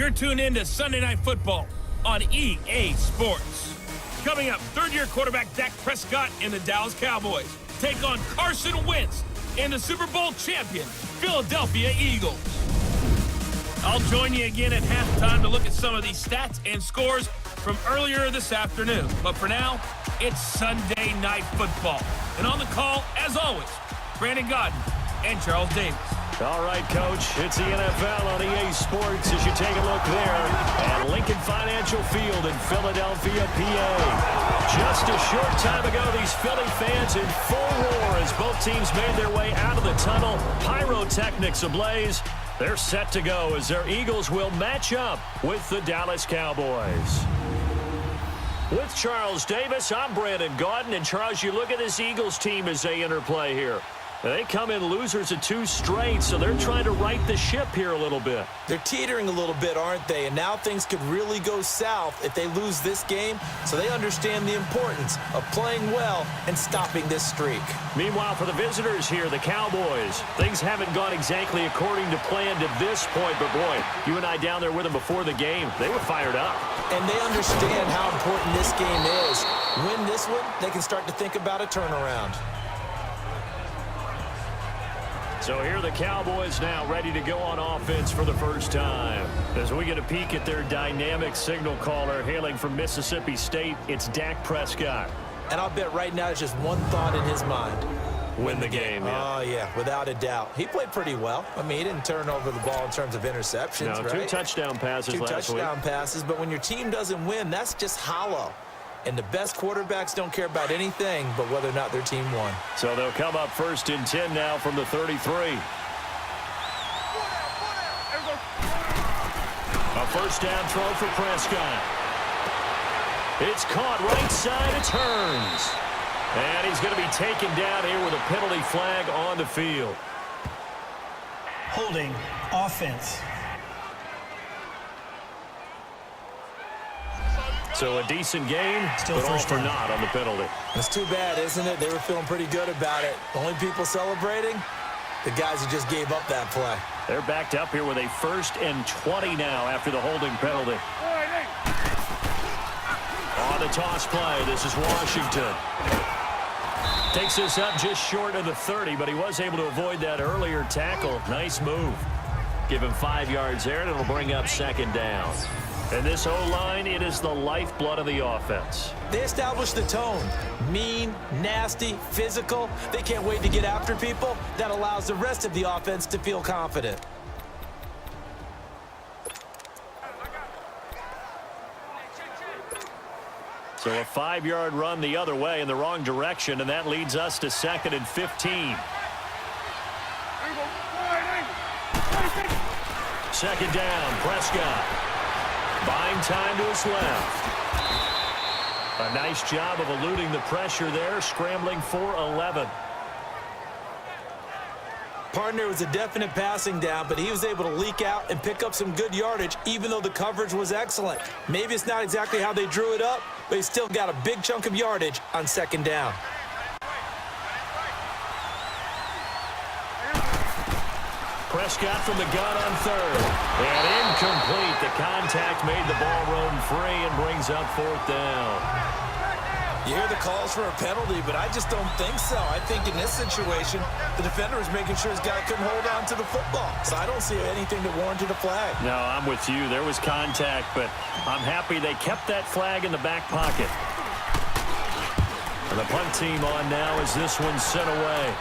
You're tuned in to Sunday Night Football on EA Sports. Coming up, third-year quarterback Dak Prescott and the Dallas Cowboys take on Carson Wentz and the Super Bowl champion Philadelphia Eagles. I'll join you again at halftime to look at some of these stats and scores from earlier this afternoon. But for now, it's Sunday Night Football. And on the call, as always, Brandon Godden and Charles Davis. All right, Coach, it's the NFL on EA Sports as you take a look there at Lincoln Financial Field in Philadelphia, PA. Just a short time ago, these Philly fans in full roar as both teams made their way out of the tunnel. Pyrotechnics ablaze. They're set to go as their Eagles will match up with the Dallas Cowboys. With Charles Davis, I'm Brandon Godden. And Charles, you look at this Eagles team as they interplay here. They come in losers of 2 straight, so they're trying to right the ship here a little bit. They're teetering a little bit, aren't they? And now things could really go south if they lose this game, so they understand the importance of playing well and stopping this streak. Meanwhile, for the visitors here, the Cowboys, things haven't gone exactly according to plan to this point, but boy, you and I down there with them before the game, they were fired up. And they understand how important this game is. Win this one, they can start to think about a turnaround. So here are the Cowboys now ready to go on offense for the first time. As we get a peek at their dynamic signal caller hailing from Mississippi State, it's Dak Prescott. And I'll bet right now it's just one thought in his mind. Win the game. Yeah. Oh, yeah, without a doubt. He played pretty well. I mean, he didn't turn over the ball in terms of interceptions, no, right? 2 touchdown passes last week. 2 touchdown passes, but when your team doesn't win, that's just hollow. And the best quarterbacks don't care about anything but whether or not their team won. So they'll come up 1st and 10 now from the 33. A first down throw for Prescott. It's caught right side. It turns. And he's going to be taken down here with a penalty flag on the field. Holding offense. So a decent gain, Still but all first for down. naught on the penalty. It's too bad, isn't it? They were feeling pretty good about it. The only people celebrating, the guys who just gave up that play. They're backed up here with a 1st and 20 now after the holding penalty. On the toss play, this is Washington. Takes this up just short of the 30, but he was able to avoid that earlier tackle. Nice move. Give him 5 yards there, and it'll bring up 2nd down. And this O-line, it is the lifeblood of the offense. They established the tone. Mean, nasty, physical. They can't wait to get after people. That allows the rest of the offense to feel confident. So a 5-yard run the other way in the wrong direction, and that leads us to 2nd and 15. 2nd down, Prescott. Buying time to his left. A nice job of eluding the pressure there, scrambling for 11. Partner was a definite passing down, but he was able to leak out and pick up some good yardage, even though the coverage was excellent. Maybe it's not exactly how they drew it up, but he still got a big chunk of yardage on 2nd down. Prescott from the gun on 3rd. And incomplete. The contact made the ball roam free and brings up 4th down. You hear the calls for a penalty, but I just don't think so. I think in this situation, the defender was making sure his guy couldn't hold on to the football. So I don't see anything that warranted a flag. No, I'm with you. There was contact, but I'm happy they kept that flag in the back pocket. And the punt team on now as this one's sent away.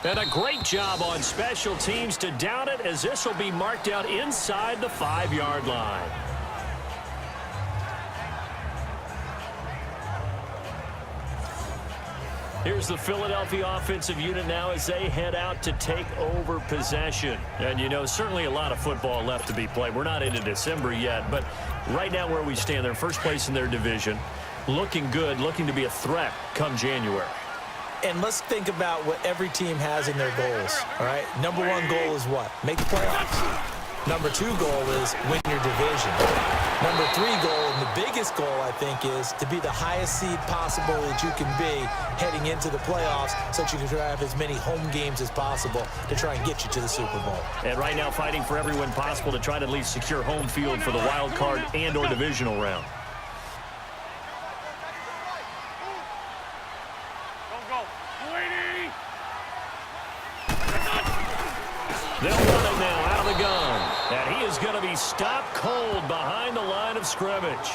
And a great job on special teams to down it as this will be marked out inside the 5-yard line. Here's the Philadelphia offensive unit now as they head out to take over possession. And, you know, certainly a lot of football left to be played. We're not into December yet, but right now where we stand, they're first place in their division. Looking good, looking to be a threat come January. And let's think about what every team has in their goals, all right? Number 1 goal is what? Make the playoffs. Number 2 goal is win your division. Number 3 goal, and the biggest goal, I think, is to be the highest seed possible that you can be heading into the playoffs so that you can try to have as many home games as possible to try and get you to the Super Bowl. And right now fighting for every win possible to try to at least secure home field for the wild card and or divisional round. They'll run it now out of the gun. And he is going to be stopped cold behind the line of scrimmage.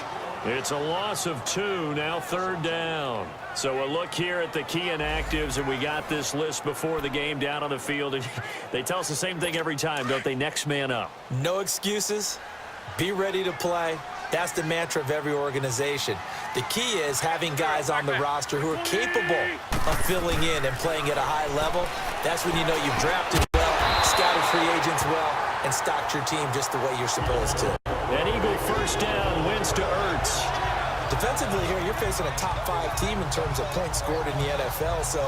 It's a loss of 2, now 3rd down. So a look here at the key inactives, and we got this list before the game down on the field. And they tell us the same thing every time, don't they? Next man up. No excuses. Be ready to play. That's the mantra of every organization. The key is having guys on the roster who are capable of filling in and playing at a high level. That's when you know you've drafted well, scouted free agents well, and stocked your team just the way you're supposed to. An Eagle first down, wins to Ertz. Defensively here, you're facing a top 5 team in terms of points scored in the NFL. So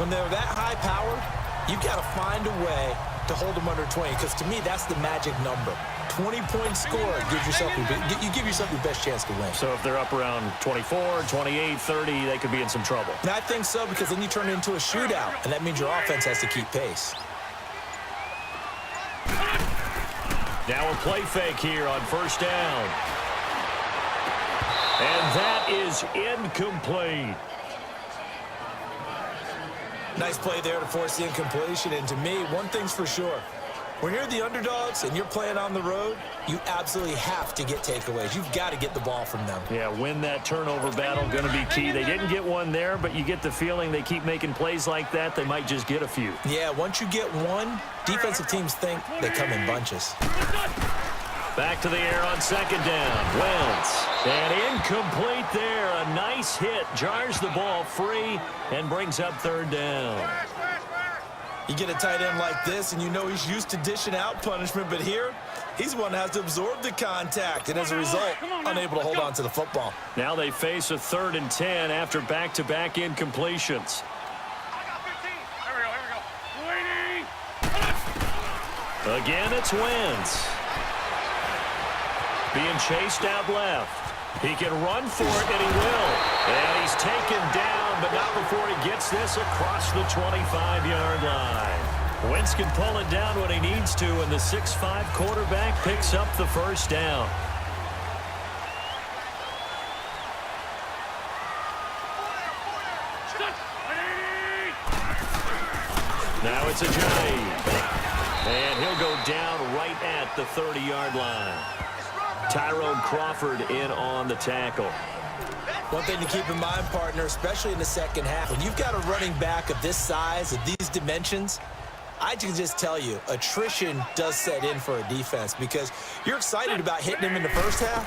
when they're that high-powered, you've got to find a way to hold them under 20, because to me, that's the magic number. 20 points scored gives yourself you give yourself your best chance to win. So if they're up around 24, 28, 30, they could be in some trouble. And I think so, because then you turn it into a shootout, and that means your offense has to keep pace. Now a play fake here on first down. And that is incomplete. Nice play there to force the incompletion. And to me, one thing's for sure. When you're the underdogs and you're playing on the road, you absolutely have to get takeaways. You've got to get the ball from them. Yeah, win that turnover battle, going to be key. They didn't get one there, but you get the feeling they keep making plays like that, they might just get a few. Yeah, once you get one, defensive teams think they come in bunches. Back to the air on second down. Wentz. And incomplete there. A nice hit. Jars the ball free and brings up third down. You get a tight end like this, and you know he's used to dishing out punishment, but here, he's the one that has to absorb the contact, and as a result, unable to hold on to the football. Now they face a 3rd and 10 after back-to-back incompletions. Again, it's Wentz. Being chased out left. He can run for it, and he will. And he's taken down, but not before he gets this across the 25-yard line. Wentz can pull it down when he needs to, and the 6'5" quarterback picks up the first down. Now it's Ajayi. And he'll go down right at the 30-yard line. Tyrone Crawford in on the tackle. One thing to keep in mind, partner, especially in the second half, when you've got a running back of this size, of these dimensions, I can just tell you, attrition does set in for a defense, because you're excited about hitting him in the first half,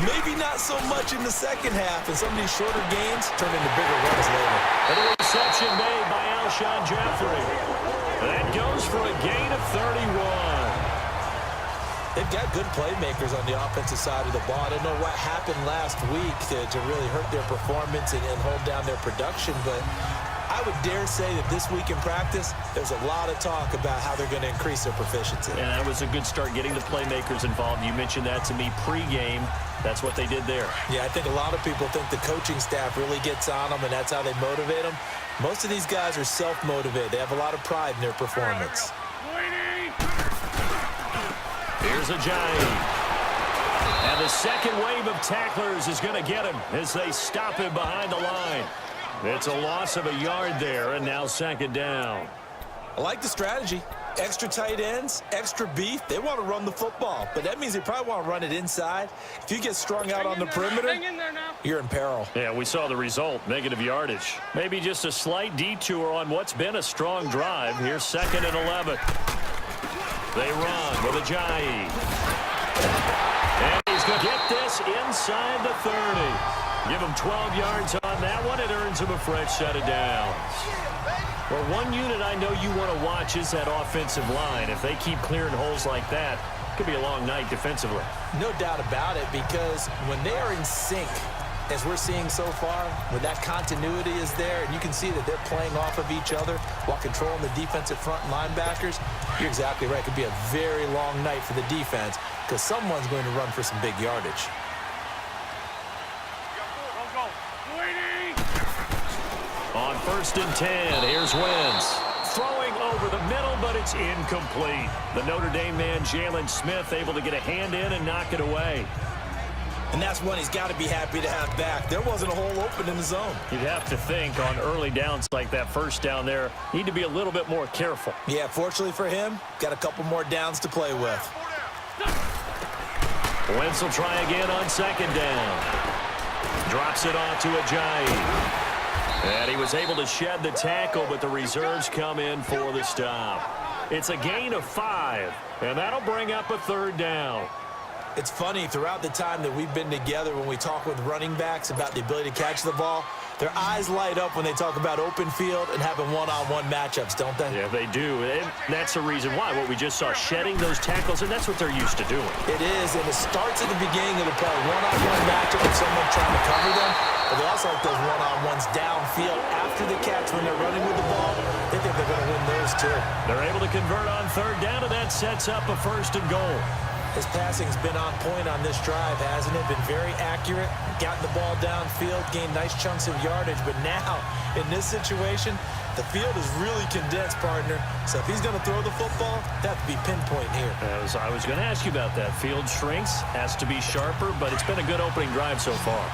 maybe not so much in the second half, and some of these shorter gains turn into bigger runs later. And a reception made by Alshon Jeffrey. That goes for a gain of 31. They've got good playmakers on the offensive side of the ball. I don't know what happened last week to really hurt their performance and hold down their production, but I would dare say that this week in practice, there's a lot of talk about how they're going to increase their proficiency. And that was a good start, getting the playmakers involved. You mentioned that to me pregame. That's what they did there. Yeah, I think a lot of people think the coaching staff really gets on them, and that's how they motivate them. Most of these guys are self-motivated. They have a lot of pride in their performance. Here's Ajayi. And the second wave of tacklers is going to get him as they stop him behind the line. It's a loss of a yard there, and now second down. I like the strategy. Extra tight ends, extra beef. They want to run the football, but that means they probably want to run it inside. If you get strung out on the perimeter, you're in peril. Yeah, we saw the result, negative yardage. Maybe just a slight detour on what's been a strong drive. Here's 2nd and 11. They run with Ajayi. And he's going to get this inside the 30. Give him 12 yards on that one. It earns him a fresh set of downs. Well, one unit I know you want to watch is that offensive line. If they keep clearing holes like that, it could be a long night defensively. No doubt about it, because when they are in sync as we're seeing so far, when that continuity is there and you can see that they're playing off of each other while controlling the defensive front linebackers, you're exactly right. It could be a very long night for the defense because someone's going to run for some big yardage. On 1st and 10, here's Wentz. Throwing over the middle, but it's incomplete. The Notre Dame man, Jalen Smith, able to get a hand in and knock it away. And that's one he's got to be happy to have back. There wasn't a hole open in the zone. You'd have to think on early downs like that first down there, need to be a little bit more careful. Yeah, fortunately for him, got a couple more downs to play with. Wentz will try again on 2nd down. Drops it off to Ajayi. And he was able to shed the tackle, but the reserves come in for the stop. It's a gain of 5, and that'll bring up a 3rd down. It's funny, throughout the time that we've been together, when we talk with running backs about the ability to catch the ball, their eyes light up when they talk about open field and having one-on-one matchups, don't they? Yeah, they do. And that's the reason why. What we just saw, shedding those tackles, and that's what they're used to doing. It is, and it starts at the beginning of the play. One-on-one matchup with someone trying to cover them, but they also like those one-on-ones downfield after the catch when they're running with the ball. They think they're going to win those, too. They're able to convert on 3rd down, and that sets up a 1st and goal. His passing's been on point on this drive, hasn't it? Been very accurate, gotten the ball downfield, gained nice chunks of yardage. But now, in this situation, the field is really condensed, partner. So if he's going to throw the football, that have to be pinpoint here. I was going to ask you about that. Field shrinks, has to be sharper, but it's been a good opening drive so far.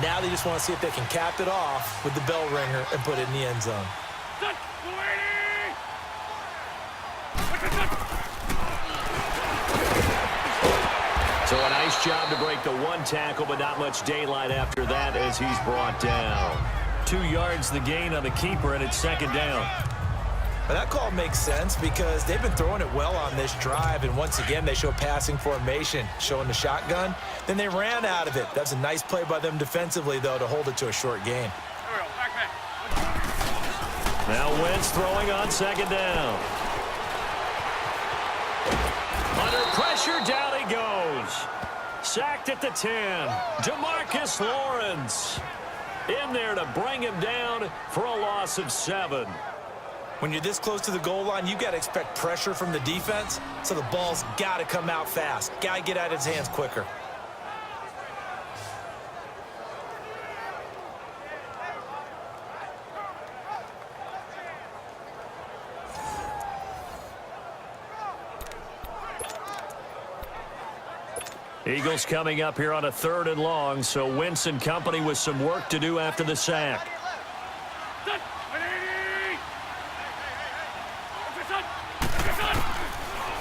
Now they just want to see if they can cap it off with the bell ringer and put it in the end zone. So a nice job to break the 1 tackle, but not much daylight after that as he's brought down. 2 yards the gain on the keeper, and it's 2nd down. But that call makes sense because they've been throwing it well on this drive, and once again they show passing formation, showing the shotgun. Then they ran out of it. That's a nice play by them defensively, though, to hold it to a short gain. Now Wentz throwing on 2nd down. Under pressure, down he goes. Sacked at the 10. DeMarcus Lawrence in there to bring him down for a loss of 7. When you're this close to the goal line, you got to expect pressure from the defense, so the ball's got to come out fast. Got to get out of his hands quicker. Eagles coming up here on a 3rd and long, so Wentz and company with some work to do after the sack.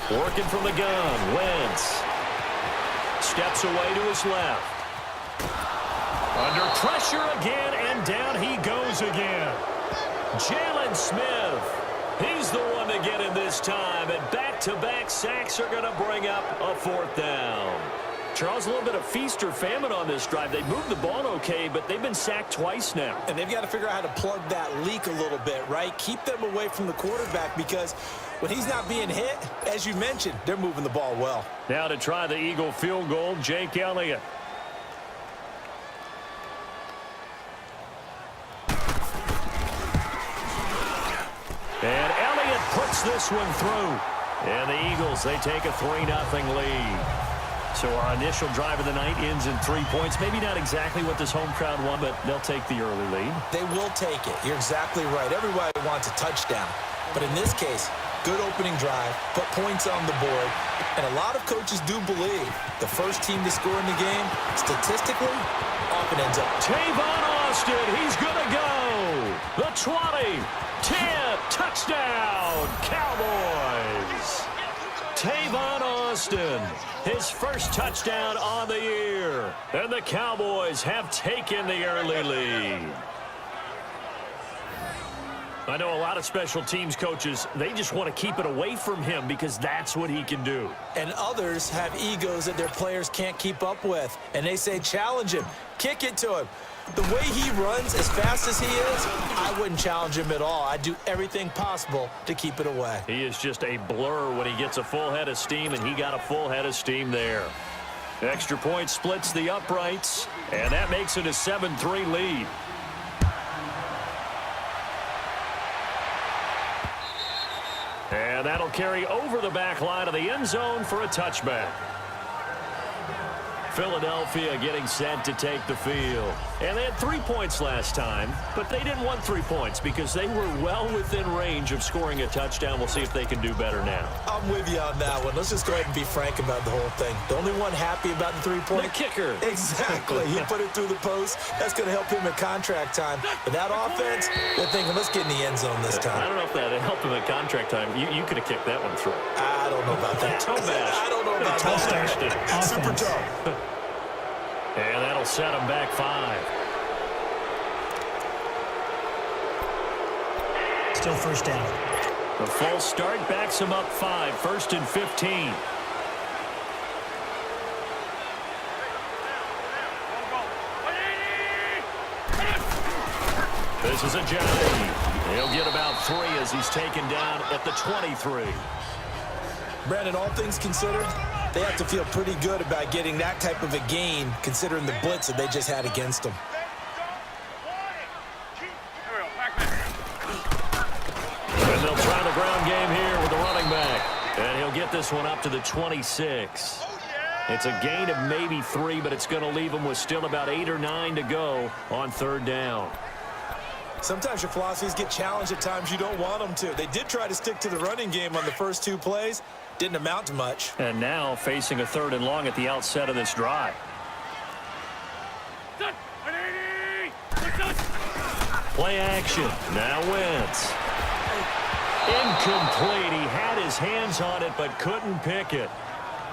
Working from the gun, Wentz steps away to his left. Under pressure again, and down he goes again. Jalen Smith, he's the one to get him this time, and back-to-back sacks are going to bring up a 4th down. Charles, a little bit of feast or famine on this drive. They moved the ball okay, but they've been sacked twice now. And they've got to figure out how to plug that leak a little bit, right? Keep them away from the quarterback because when he's not being hit, as you mentioned, they're moving the ball well. Now to try the Eagle field goal, Jake Elliott. And Elliott puts this one through. And the Eagles, they take a 3-0 lead. So our initial drive of the night ends in 3 points. Maybe not exactly what this home crowd won, but they'll take the early lead. They will take it. You're exactly right. Everybody wants a touchdown. But in this case, good opening drive, put points on the board, and a lot of coaches do believe the first team to score in the game, statistically, often ends up. Tavon Austin, he's going to go. The 20, 10, touchdown, Cowboys. Tavon Austin, his first touchdown on the year. And the Cowboys have taken the early lead. I know a lot of special teams coaches, they just want to keep it away from him because that's what he can do. And others have egos that their players can't keep up with. And they say, challenge him, kick it to him. The way he runs as fast as he is, I wouldn't challenge him at all. I'd do everything possible to keep it away. He is just a blur when he gets a full head of steam, and he got a full head of steam there. Extra point splits the uprights, and that makes it a 7-3 lead. And that'll carry over the back line of the end zone for a touchback. Philadelphia getting set to take the field. And they had 3 points last time, but they didn't want 3 points because they were well within range of scoring a touchdown. We'll see if they can do better now. I'm with you on that one. Let's just go ahead and be frank about the whole thing. The only one happy about the 3-point? The kicker. Exactly. He put it through the post. That's going to help him at contract time. But that offense, they're thinking, let's get in the end zone this time. I don't know if that helped him at contract time. You could have kicked that one through. I don't know about that. I don't know about that. Super tough. And that'll set him back 5. Still first down. The false start backs him up 5, 1st and 15. This is a Johnny. He'll get about 3 as he's taken down at the 23. Brandon, all things considered, they have to feel pretty good about getting that type of a gain considering the blitz that they just had against them. And they'll try the ground game here with the running back. And he'll get this one up to the 26. It's a gain of maybe 3, but it's going to leave him with still about 8 or 9 to go on 3rd down. Sometimes your philosophies get challenged at times you don't want them to. They did try to stick to the running game on the first 2 plays. Didn't amount to much. And now facing a 3rd and long at the outset of this drive. Play action. Now Wentz. Incomplete. He had his hands on it but couldn't pick it.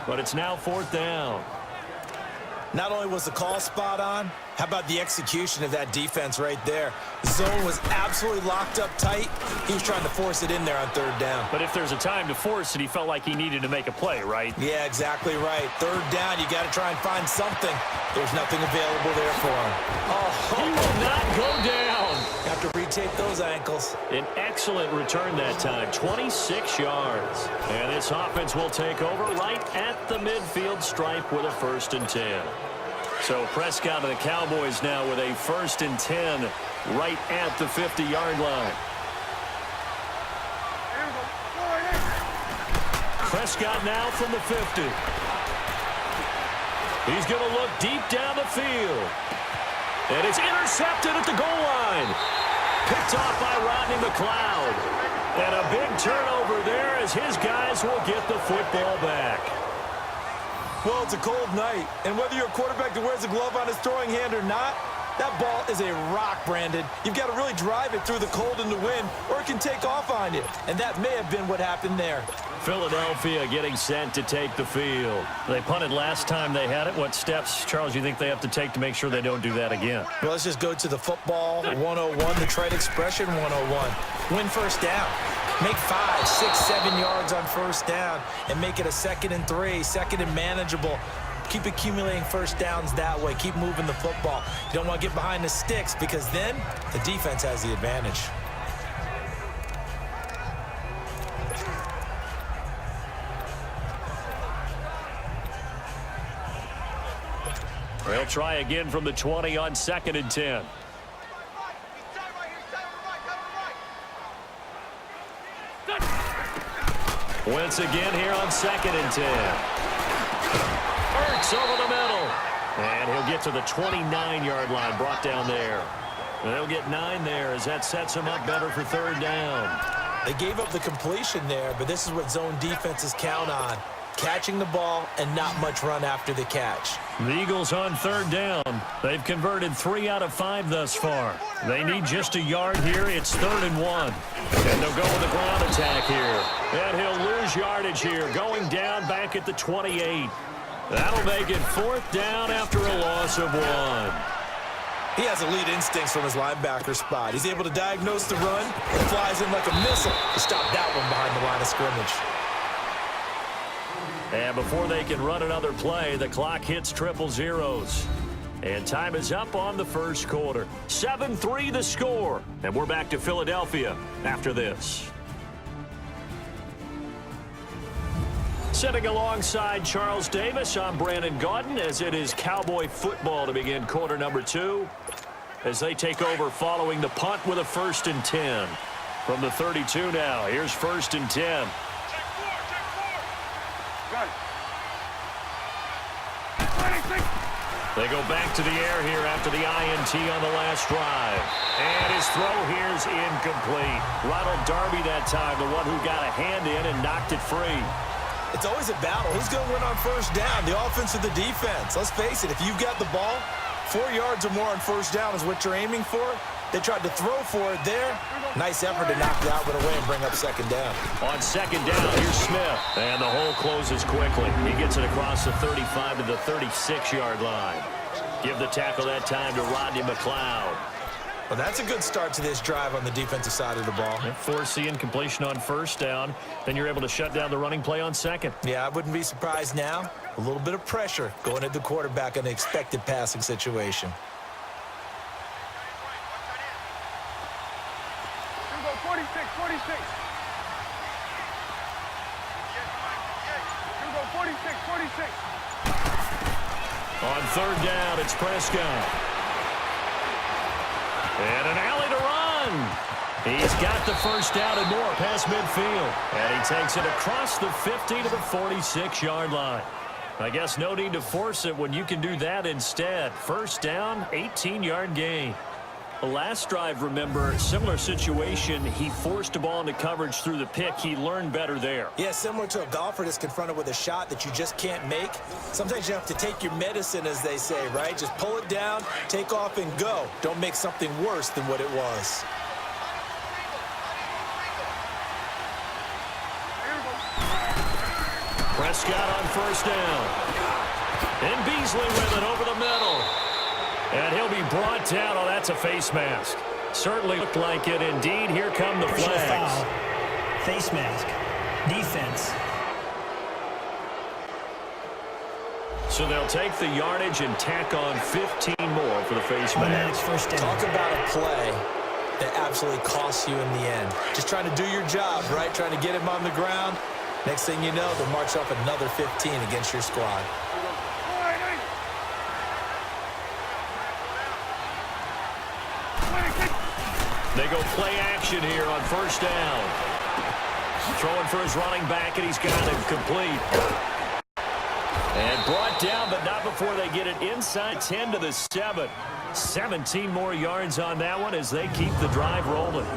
But it's now 4th down. Not only was the call spot on, how about the execution of that defense right there? The zone was absolutely locked up tight. He was trying to force it in there on 3rd down. But if there's a time to force it, he felt like he needed to make a play, right? Yeah, exactly right. 3rd down, you got to try and find something. There's nothing available there for him. Oh, he will not go down. Have to retake those ankles. An excellent return that time, 26 yards. And this offense will take over right at the midfield stripe with a 1st and 10. So Prescott and the Cowboys now with a 1st and 10 right at the 50-yard line. Prescott now from the 50. He's going to look deep down the field. And it's intercepted at the goal line. Picked off by Rodney McLeod. And a big turnover there as his guys will get the football back. Well, it's a cold night, and whether you're a quarterback that wears a glove on his throwing hand or not, that ball is a rock, Brandon. You've got to really drive it through the cold and the wind, or it can take off on you. And that may have been what happened there. Philadelphia getting set to take the field. They punted last time they had it. What steps, Charles, you think they have to take to make sure they don't do that again? Well, let's just go to the football 101, the trade expression 101. Win 1st down. Make 5, 6, 7 yards on 1st down and make it a 2nd and 3, 2nd and manageable. Keep accumulating 1st downs that way. Keep moving the football. You don't want to get behind the sticks because then the defense has the advantage. They'll try again from the 20 on 2nd and 10. Wentz again here on 2nd and 10. Hurts over the middle. And he'll get to the 29-yard line, brought down there. And they'll get 9 there as that sets him up better for 3rd down. They gave up the completion there, but this is what zone defenses count on. Catching the ball and not much run after the catch. The Eagles on 3rd down. They've converted 3 out of 5 thus far. They need just a yard here. It's 3rd and 1. And they'll go with a ground attack here. And he'll lose yardage here, going down back at the 28. That'll make it 4th down after a loss of 1. He has elite instincts from his linebacker spot. He's able to diagnose the run and flies in like a missile to stop that one behind the line of scrimmage. And before they can run another play, the clock hits triple zeros. And time is up on the 1st quarter. 7-3 the score. And we're back to Philadelphia after this. Sitting alongside Charles Davis, I'm Brandon Gaudin, as it is Cowboy football to begin quarter number 2 as they take over following the punt with a 1st and 10. From the 32 now, here's 1st and 10. They go back to the air here after the INT on the last drive. And his throw here is incomplete. Ronald Darby that time, the one who got a hand in and knocked it free. It's always a battle. Who's going to win on 1st down, the offense or the defense? Let's face it, if you've got the ball, 4 yards or more on 1st down is what you're aiming for. They tried to throw for it there. Nice effort to knock the outlet away and bring up 2nd down. On 2nd down, here's Smith. And the hole closes quickly. He gets it across the 35 to the 36-yard line. Give the tackle that time to Rodney McLeod. Well, that's a good start to this drive on the defensive side of the ball. Force the incompletion on 1st down. Then you're able to shut down the running play on 2nd. Yeah, I wouldn't be surprised now. A little bit of pressure going at the quarterback in an expected passing situation. On 3rd down, it's Prescott. And an alley to run. He's got the 1st down and more past midfield. And he takes it across the 50 to the 46-yard line. I guess no need to force it when you can do that instead. 1st down, 18-yard gain. The last drive, remember, similar situation. He forced a ball into coverage through the pick. He learned better there. Yeah, similar to a golfer that's confronted with a shot that you just can't make. Sometimes you have to take your medicine, as they say, right? Just pull it down, take off, and go. Don't make something worse than what it was. Prescott on 1st down. And Beasley with it over the middle. And he'll be brought down. Oh, that's a face mask. Certainly looked like it. Indeed, here come the flags. Foul. Face mask. Defense. So they'll take the yardage and tack on 15 more for the face mask. 1st down. Talk about a play that absolutely costs you in the end. Just trying to do your job, right? Trying to get him on the ground. Next thing you know, they'll march off another 15 against your squad. They go play action here on 1st down. Throwing for his running back, and he's got it complete. And brought down, but not before they get it inside 10 to the 7. 17 more yards on that one as they keep the drive rolling.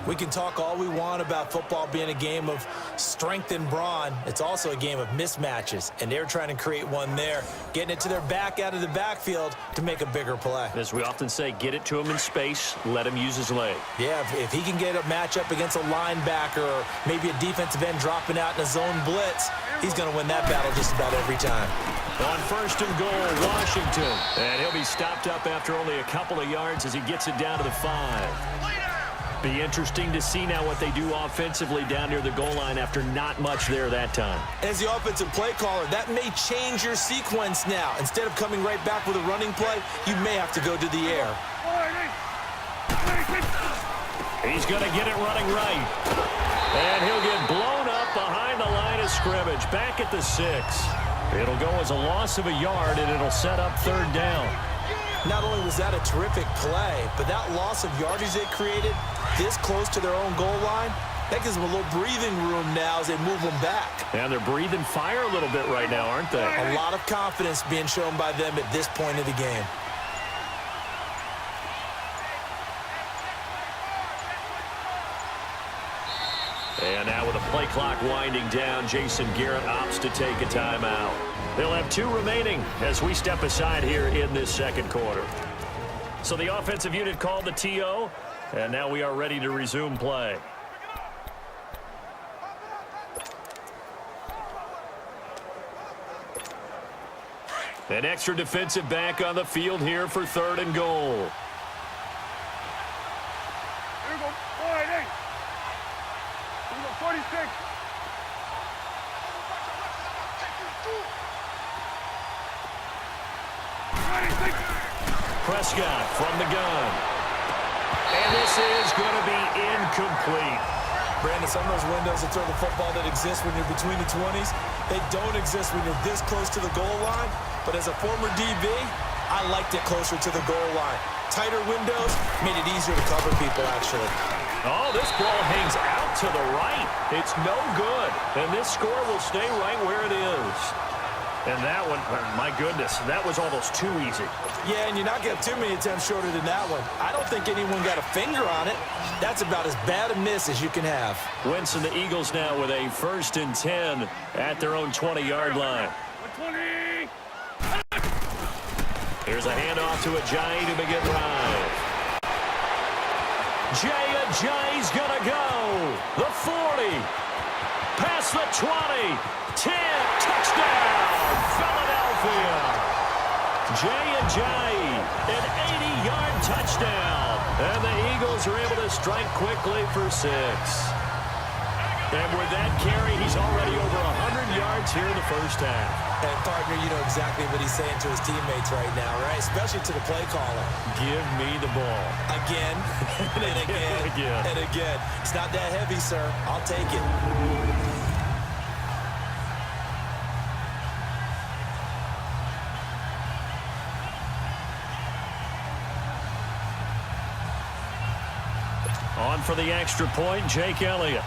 We can talk all we want about football being a game of strength and brawn. It's also a game of mismatches, and they're trying to create one there, getting it to their back out of the backfield to make a bigger play. As we often say, get it to him in space, let him use his leg. Yeah, if he can get a matchup against a linebacker or maybe a defensive end dropping out in a zone blitz, he's going to win that battle just about every time. On 1st and goal, Washington. And he'll be stopped up after only a couple of yards as he gets it down to the 5. Be interesting to see now what they do offensively down near the goal line after not much there that time. As the offensive play caller, that may change your sequence now. Instead of coming right back with a running play, you may have to go to the air. He's going to get it running right. And he'll get blown up behind the line of scrimmage, back at the 6. It'll go as a loss of a yard, and it'll set up 3rd down. Not only was that a terrific play, but that loss of yardage they created this close to their own goal line, that gives them a little breathing room now as they move them back. And they're breathing fire a little bit right now, aren't they? A lot of confidence being shown by them at this point of the game. And now with the play clock winding down, Jason Garrett opts to take a timeout. They'll have 2 remaining as we step aside here in this 2nd quarter. So the offensive unit called the TO, and now we are ready to resume play. An extra defensive back on the field here for 3rd and goal. Prescott from the gun. And this is going to be incomplete. Brandon, some of those windows to throw the football that exist when you're between the 20s, they don't exist when you're this close to the goal line. But as a former DB, I liked it closer to the goal line. Tighter windows made it easier to cover people, actually. Oh, this ball hangs out to the right. It's no good. And this score will stay right where it is. And that one, my goodness, that was almost too easy. Yeah, and you're not going to have too many attempts shorter than that one. I don't think anyone got a finger on it. That's about as bad a miss as you can have. Wentz and the Eagles now with a 1st and 10 at their own 20-yard line. 20. Here's a handoff to Ajayi to begin drive. Ajayi's going to go. The 40. Past the 20. 10. Touchdown. Philadelphia. Ajayi, an 80-yard touchdown. And the Eagles are able to strike quickly for 6. And with that carry, he's already over 100 yards here in the first half. And, partner, you know exactly what he's saying to his teammates right now, right? Especially to the play caller. Give me the ball. Again, and again, and again. It's not that heavy, sir. I'll take it. On for the extra point, Jake Elliott.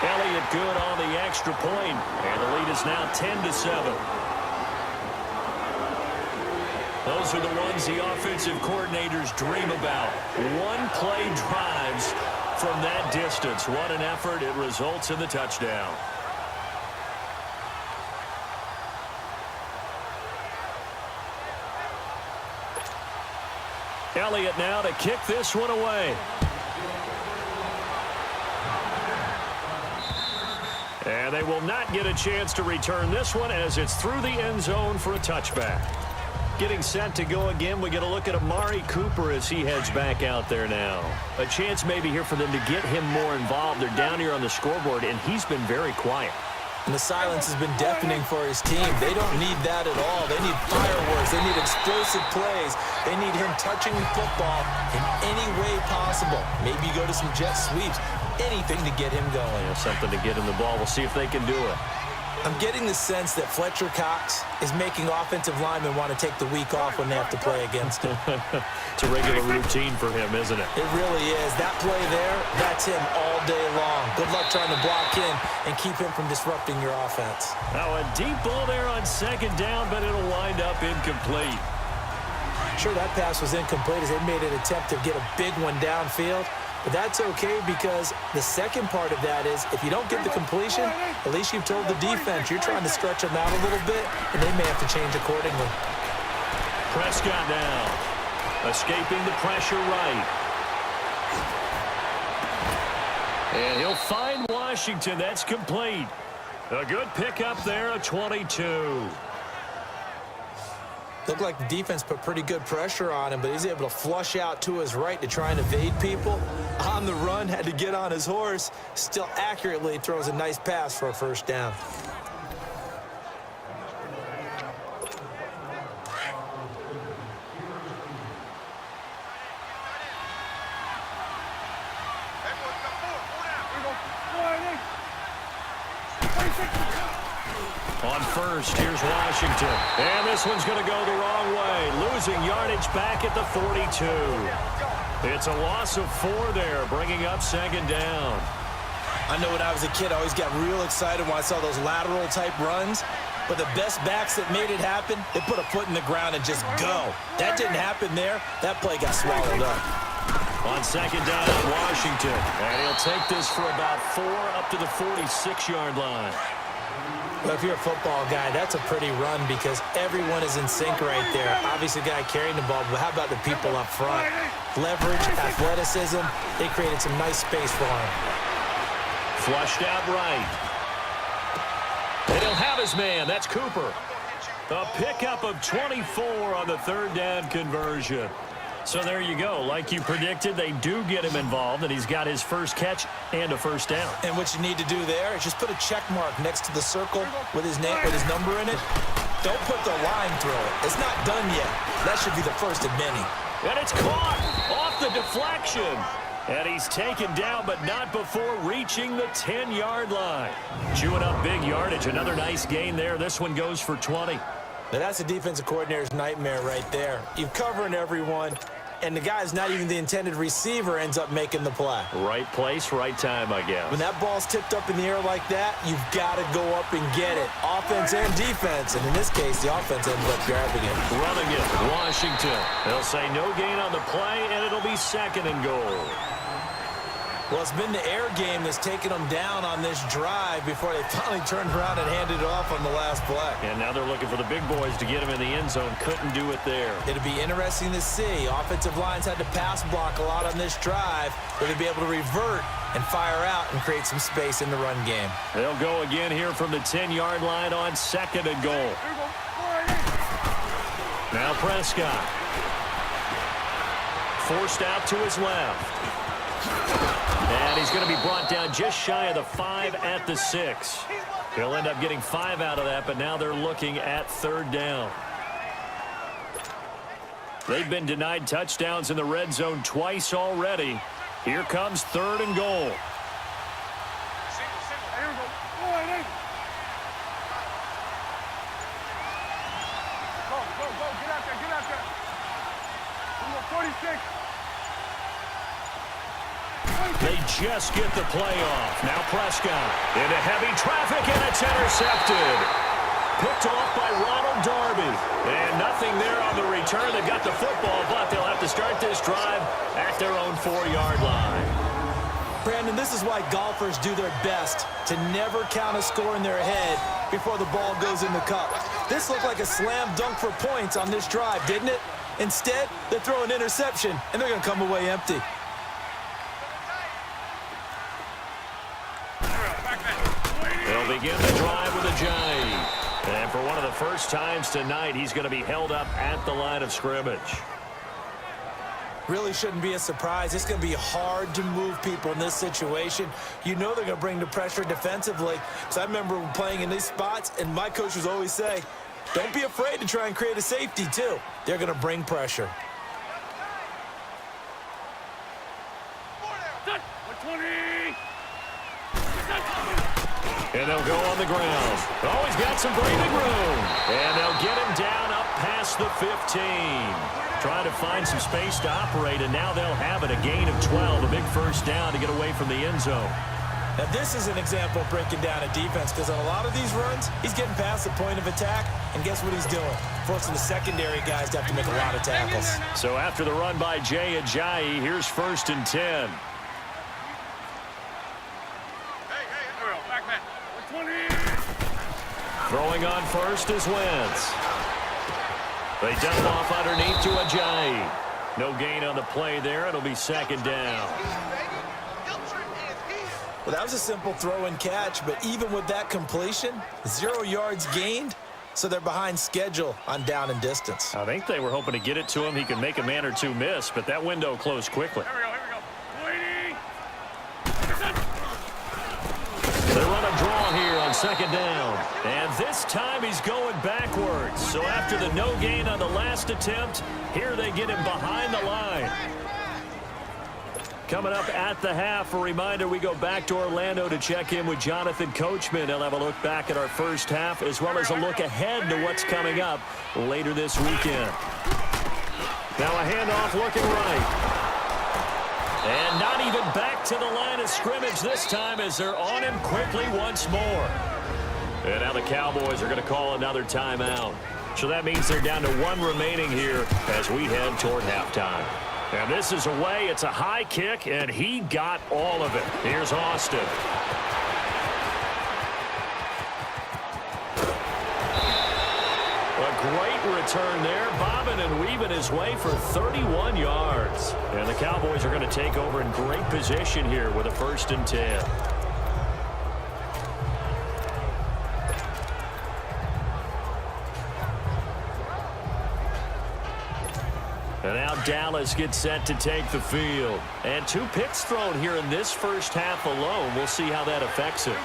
Elliott good on the extra point, and the lead is now 10-7. Those are the ones the offensive coordinators dream about. One-play drives from that distance. What an effort. It results in the touchdown. Elliott now to kick this one away. And they will not get a chance to return this one as it's through the end zone for a touchback. Getting set to go again, we get a look at Amari Cooper as he heads back out there now. A chance maybe here for them to get him more involved. They're down here on the scoreboard, and he's been very quiet. And the silence has been deafening for his team. They don't need that at all. They need fireworks. They need explosive plays. They need him touching the football in any way possible. Maybe you go to some jet sweeps. Anything to get him going. Yeah, something to get him the ball. We'll see if they can do it. I'm getting the sense that Fletcher Cox is making offensive linemen want to take the week off when they have to play against him. It's a regular routine for him, isn't it? It really is. That play there, that's him all day long. Good luck trying to block him and keep him from disrupting your offense. Now a deep ball there on 2nd down, but it'll wind up incomplete. Sure, that pass was incomplete as they made an attempt to get a big one downfield. But that's okay because the second part of that is if you don't get the completion, at least you've told the defense you're trying to stretch them out a little bit, and they may have to change accordingly. Prescott now, escaping the pressure right. And he'll find Washington. That's complete. A good pickup there, a 22. Looked like the defense put pretty good pressure on him, but he's able to flush out to his right to try and evade people. On the run, had to get on his horse. Still accurately throws a nice pass for a 1st down. On 1st, here's Washington. And this one's going to go the wrong way. Losing yardage back at the 42. It's a loss of 4 there, bringing up 2nd down. I know when I was a kid, I always got real excited when I saw those lateral-type runs. But the best backs that made it happen, they put a foot in the ground and just go. That didn't happen there. That play got swallowed up. On 2nd down, Washington. And he'll take this for about 4 up to the 46-yard line. Well, if you're a football guy, that's a pretty run because everyone is in sync right there. Obviously, the guy carrying the ball, but how about the people up front? Leverage, athleticism, they created some nice space for him. Flushed out right. And he'll have his man. That's Cooper. A pickup of 24 on the 3rd down conversion. So there you go. Like you predicted, they do get him involved, and he's got his first catch and a 1st down. And what you need to do there is just put a check mark next to the circle with his name, with his number in it. Don't put the line through it. It's not done yet. That should be the first of many. And it's caught. off the deflection. And he's taken down, but not before reaching the 10-yard line. Chewing up big yardage. Another nice gain there. This one goes for 20. Now that's a defensive coordinator's nightmare right there. You're covering everyone, and the guy's not even the intended receiver ends up making the play. Right place, right time, I guess. When that ball's tipped up in the air like that, you've got to go up and get it. Offense and defense, and in this case, the offense ended up grabbing it. Running it, Washington. They'll say no gain on the play, and it'll be 2nd and goal. Well, it's been the air game that's taken them down on this drive before they finally turned around and handed it off on the last play. And now they're looking for the big boys to get him in the end zone. Couldn't do it there. It'll be interesting to see. Offensive lines had to pass block a lot on this drive. Will they be able to revert and fire out and create some space in the run game? They'll go again here from the 10-yard line on 2nd and goal. Now Prescott. Forced out to his left. And he's going to be brought down just shy of the 5 at the 6. He'll end up getting 5 out of that, but now they're looking at 3rd down. They've been denied touchdowns in the red zone twice already. Here comes 3rd and goal. Go, get out there. 46. They just get the play off. Now Prescott into heavy traffic, and it's intercepted. Picked off by Ronald Darby. And nothing there on the return. They got the football, but they'll have to start this drive at their own 4-yard line. Brandon, this is why golfers do their best to never count a score in their head before the ball goes in the cup. This looked like a slam dunk for points on this drive, didn't it? Instead, they throw an interception, and they're going to come away empty. They'll begin the drive with a jive. And for one of the first times tonight, he's going to be held up at the line of scrimmage. Really shouldn't be a surprise. It's going to be hard to move people in this situation. You know they're going to bring the pressure defensively. So I remember playing in these spots, and my coach was always saying, don't be afraid to try and create a safety, too. They're going to bring pressure. And they'll go on the ground. Oh, he's got some breathing room. And they'll get him down up past the 15. Trying to find some space to operate, and now they'll have it. A gain of 12, a big first down to get away from the end zone. Now, this is an example of breaking down a defense, because on a lot of these runs, he's getting past the point of attack, and guess what he's doing? Forcing the secondary guys to have to make a lot of tackles. So after the run by Jay Ajayi, here's 1st and 10. Throwing on first is Wentz. They dump off underneath to Ajayi. No gain on the play there. It'll be 2nd down. Well, that was a simple throw and catch, but even with that completion, 0 yards gained, so they're behind schedule on down and distance. I think they were hoping to get it to him. He could make a man or two miss, but that window closed quickly. They run a draw here on 2nd down. And this time he's going backwards. So after the no gain on the last attempt, here they get him behind the line. Coming up at the half, a reminder, we go back to Orlando to check in with Jonathan Coachman. He'll have a look back at our first half, as well as a look ahead to what's coming up later this weekend. Now a handoff looking right. And not even back to the line of scrimmage this time, as they're on him quickly once more. And now the Cowboys are going to call another timeout. So that means they're down to 1 remaining here as we head toward halftime. And this is away. It's a high kick, and he got all of it. Here's Austin. A great return there, bobbing and weaving his way for 31 yards. And the Cowboys are going to take over in great position here with a 1st and 10. And now Dallas gets set to take the field. And 2 picks thrown here in this first half alone. We'll see how that affects him.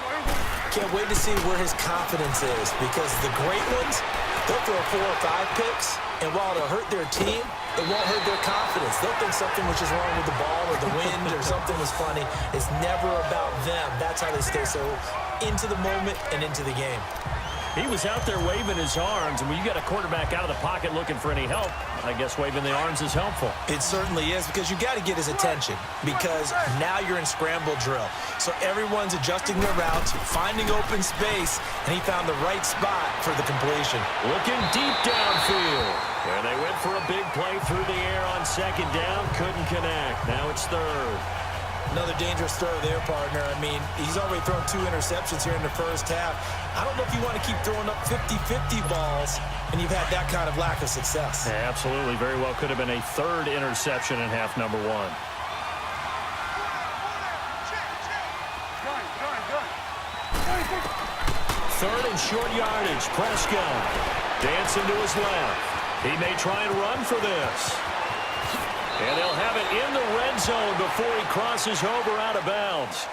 Can't wait to see where his confidence is, because the great ones, they'll throw 4 or 5 picks, and while it'll hurt their team, it won't hurt their confidence. They'll think something was just wrong with the ball or the wind or something was funny. It's never about them. That's how they stay so into the moment and into the game. He was out there waving his arms, and when you got a quarterback out of the pocket looking for any help, I guess waving the arms is helpful. It certainly is, because you got to get his attention, because now you're in scramble drill. So everyone's adjusting their routes, finding open space, and he found the right spot for the completion. Looking deep downfield. And they went for a big play through the air on second down. Couldn't connect. Now it's third. Another dangerous throw there, partner. I mean, he's already thrown 2 interceptions here in the first half. I don't know if you want to keep throwing up 50-50 balls, and you've had that kind of lack of success. Yeah, absolutely. Very well could have been a third interception in half number 1. Third and short yardage. Prescott dancing to his left. He may try and run for this. And they'll have it in the red zone before he crosses over out of bounds.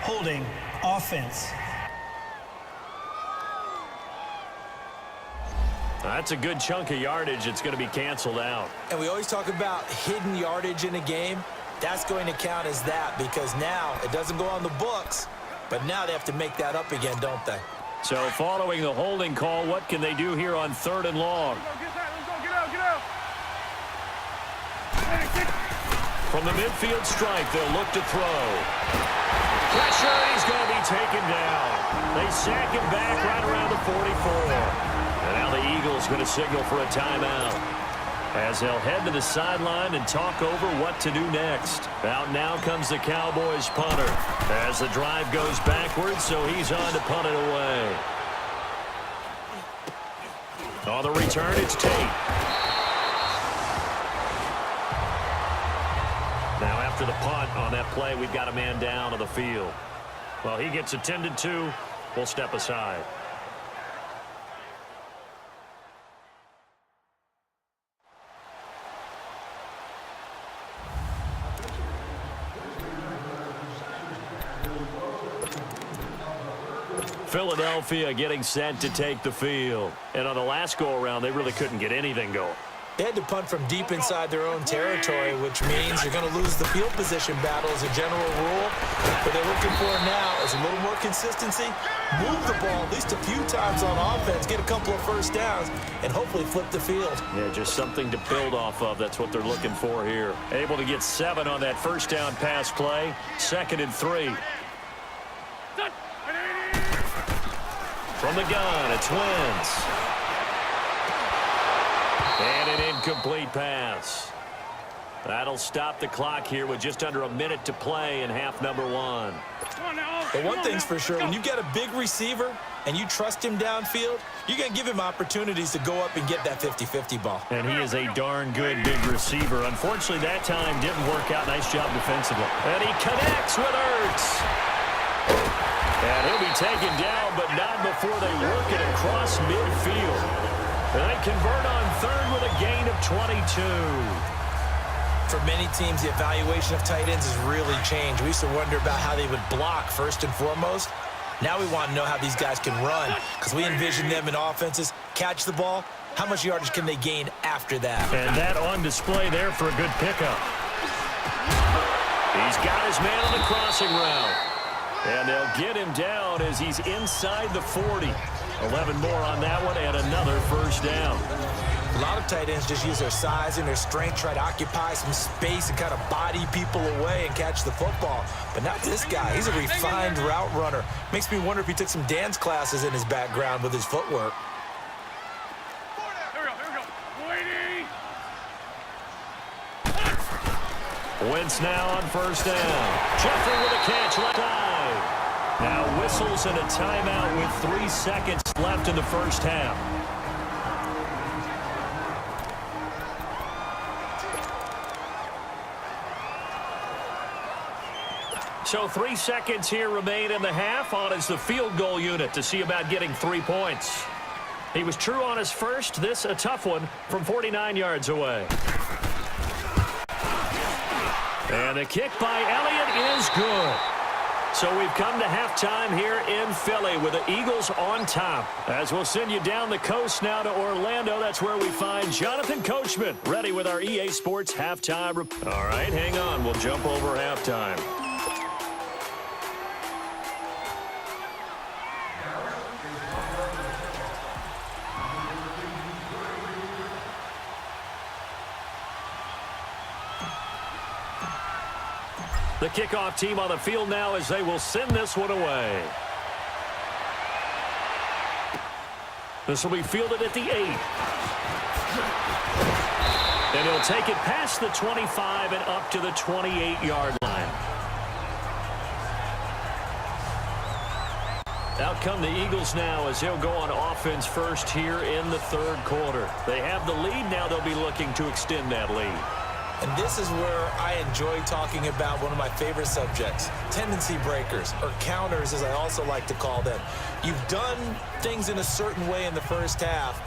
Holding offense. That's a good chunk of yardage. It's going to be canceled out. And we always talk about hidden yardage in a game. That's going to count as that, because now it doesn't go on the books, but now they have to make that up again, don't they? So following the holding call, what can they do here on 3rd and long? From the midfield stripe, they'll look to throw. Pressure, he's going to be taken down. They sack him back right around the 44. And now the Eagles going to signal for a timeout, as they'll head to the sideline and talk over what to do next. Out now comes the Cowboys punter, as the drive goes backwards, so he's on to punt it away. On the return, it's Tate. Now after the punt on that play, we've got a man down on the field. Well, he gets attended to. We'll step aside. Philadelphia getting set to take the field. And on the last go-around, they really couldn't get anything going. They had to punt from deep inside their own territory, which means you're going to lose the field position battle as a general rule. What they're looking for now is a little more consistency, move the ball at least a few times on offense, get a couple of first downs, and hopefully flip the field. Yeah, just something to build off of. That's what they're looking for here. Able to get 7 on that first down pass play. 2nd and 3. From the gun, it's Wentz. And an incomplete pass. That'll stop the clock here with just under a minute to play in half number 1. But one thing's for sure, when you get a big receiver and you trust him downfield, you're going to give him opportunities to go up and get that 50-50 ball. And he is a darn good big receiver. Unfortunately, that time didn't work out. Nice job defensively. And he connects with Ertz. And he'll be taken down, but not before they work it across midfield. And they convert on 3rd with a gain of 22. For many teams, the evaluation of tight ends has really changed. We used to wonder about how they would block first and foremost. Now we want to know how these guys can run, because we envision them in offenses catch the ball. How much yardage can they gain after that? And that on display there for a good pickup. He's got his man on the crossing route. And they'll get him down as he's inside the 40. 11 more on that one and another first down. A lot of tight ends just use their size and their strength, try to occupy some space and kind of body people away and catch the football. But not this guy. He's a refined route runner. Makes me wonder if he took some dance classes in his background with his footwork. Wentz now on first down. Jeffrey with a catch left side. Now whistles and a timeout with 3 seconds left in the first half. So 3 seconds here remain in the half. On is the field goal unit to see about getting 3 points. He was true on his first. This a tough one from 49 yards away. And the kick by Elliott is good. So we've come to halftime here in Philly with the Eagles on top. As we'll send you down the coast now to Orlando, that's where we find Jonathan Coachman, ready with our EA Sports halftime. All right, hang on. We'll jump over halftime. The kickoff team on the field now as they will send this one away. This will be fielded at the 8. And he'll take it past the 25 and up to the 28-yard line. Out come the Eagles now as they'll go on offense first here in the third quarter. They have the lead. Now they'll be looking to extend that lead. And this is where I enjoy talking about one of my favorite subjects, tendency breakers, or counters as I also like to call them. You've done things in a certain way in the first half,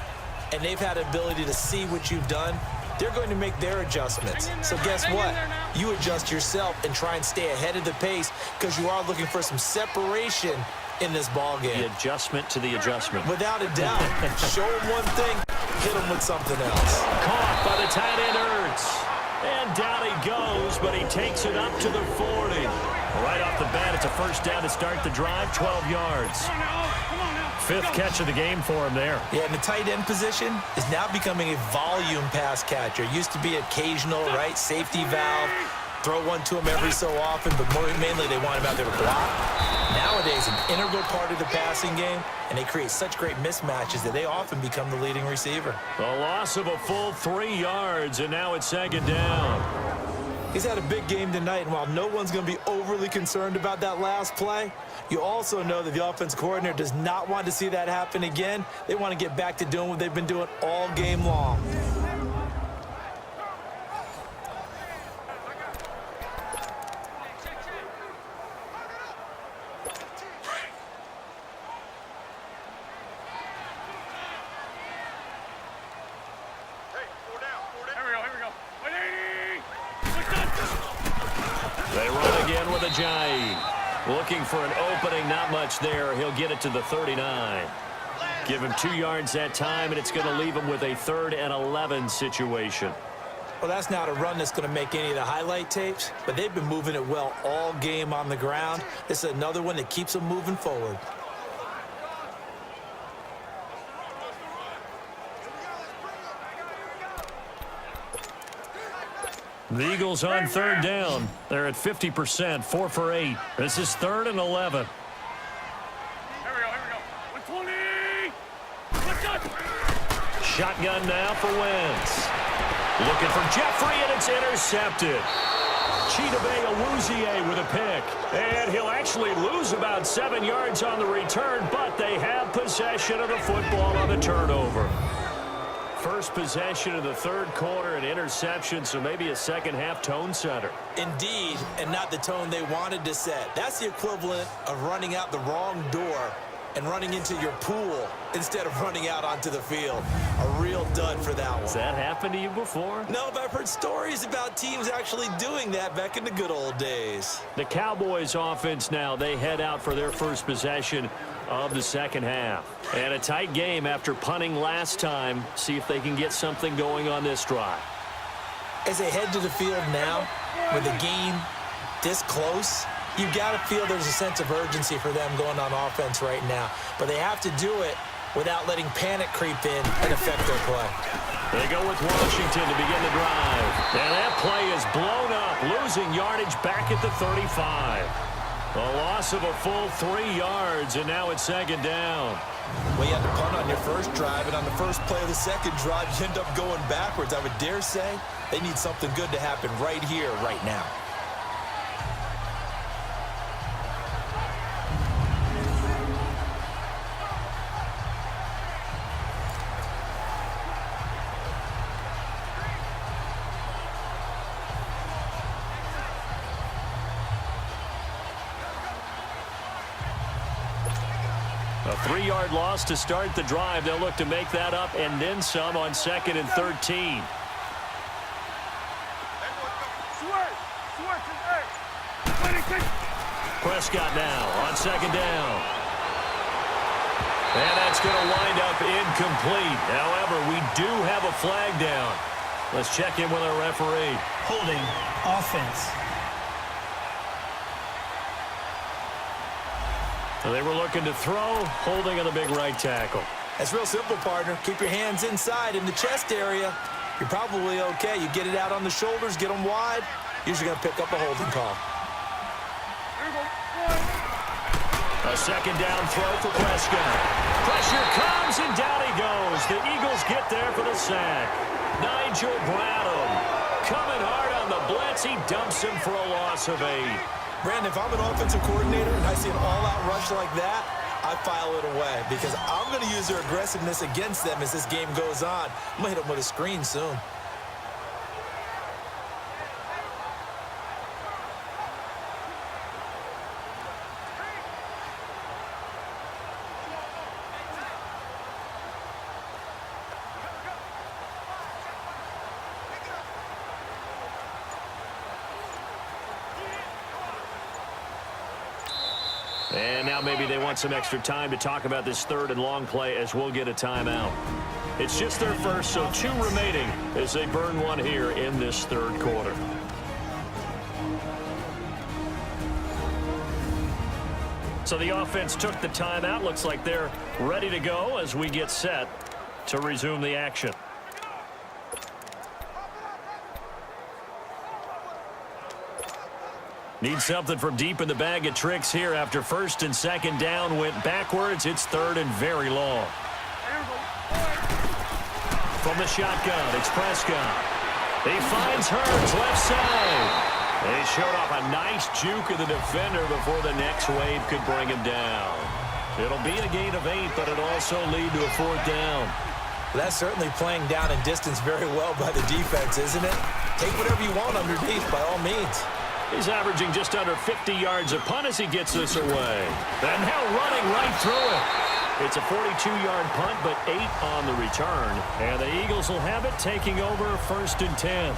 and they've had the ability to see what you've done. They're going to make their adjustments. So guess what? You adjust yourself and try and stay ahead of the pace because you are looking for some separation in this ball game. The adjustment to the adjustment. Without a doubt. Show them one thing, hit them with something else. Caught by the tight end, Ertz. And down he goes, but he takes it up to the 40. Right off the bat, it's a first down to start the drive, 12 yards. Fifth catch of the game for him there. Yeah, and the tight end position is now becoming a volume pass catcher. Used to be occasional, right, safety valve. Throw one to him every so often, but mainly they want him out there to block. Nowadays, an integral part of the passing game, and they create such great mismatches that they often become the leading receiver. A loss of a full 3 yards, and now it's second down. He's had a big game tonight, and while no one's going to be overly concerned about that last play, you also know that the offense coordinator does not want to see that happen again. They want to get back to doing what they've been doing all game long. They run again with Ajayi. Looking for an opening, not much there. He'll get it to the 39. Give him 2 yards that time, and it's going to leave him with a 3rd and 11 situation. Well, that's not a run that's going to make any of the highlight tapes, but they've been moving it well all game on the ground. This is another one that keeps them moving forward. The Eagles on 3rd down. They're at 50%, 4 for 8. This is 3rd and 11. Shotgun now for Wentz. Looking for Jeffrey, and it's intercepted. Chidobe Awuzie with a pick. And he'll actually lose about 7 yards on the return, but they have possession of the football on the turnover. First possession of the third quarter, an interception, so maybe a second-half tone setter. Indeed, and not the tone they wanted to set. That's the equivalent of running out the wrong door and running into your pool instead of running out onto the field. A real dud for that one. Has that happened to you before? No, but I've heard stories about teams actually doing that back in the good old days. The Cowboys offense now, they head out for their first possession of the second half. And a tight game after punting last time. See if they can get something going on this drive. As they head to the field now, with the game this close, you've got to feel there's a sense of urgency for them going on offense right now. But they have to do it without letting panic creep in and affect their play. They go with Washington to begin the drive. And that play is blown up, losing yardage back at the 35. A loss of a full 3 yards, and now it's second down. Well, you had to punt on your first drive, and on the first play of the second drive, you end up going backwards. I would dare say they need something good to happen right here, right now. A 3-yard loss to start the drive. They'll look to make that up and then some on 2nd and 13. Prescott now on second down. And that's going to wind up incomplete. However, we do have a flag down. Let's check in with our referee. Holding offense. So they were looking to throw, holding on the big right tackle. That's real simple, partner. Keep your hands inside in the chest area. You're probably okay. You get it out on the shoulders, get them wide. Usually going to pick up a holding call. A second down throw for Prescott. Pressure comes, and down he goes. The Eagles get there for the sack. Nigel Bradham coming hard on the blitz. He dumps him for a loss of 8. Brandon, if I'm an offensive coordinator and I see an all-out rush like that, I file it away because I'm going to use their aggressiveness against them as this game goes on. I'm going to hit them with a screen soon. And now maybe they want some extra time to talk about this third and long play as we'll get a timeout. It's just their first, so 2 remaining as they burn one here in this third quarter. So the offense took the timeout. Looks like they're ready to go as we get set to resume the action. Need something from deep in the bag of tricks here after first and second down went backwards. It's third and very long. From the shotgun, it's Prescott. He finds Hurts left side. They showed off a nice juke of the defender before the next wave could bring him down. It'll be a gain of 8, but it'll also lead to a 4th down. Well, that's certainly playing down and distance very well by the defense, isn't it? Take whatever you want underneath by all means. He's averaging just under 50 yards a punt as he gets this away. And now running right through it. It's a 42-yard punt, but 8 on the return. And the Eagles will have it, taking over 1st and 10.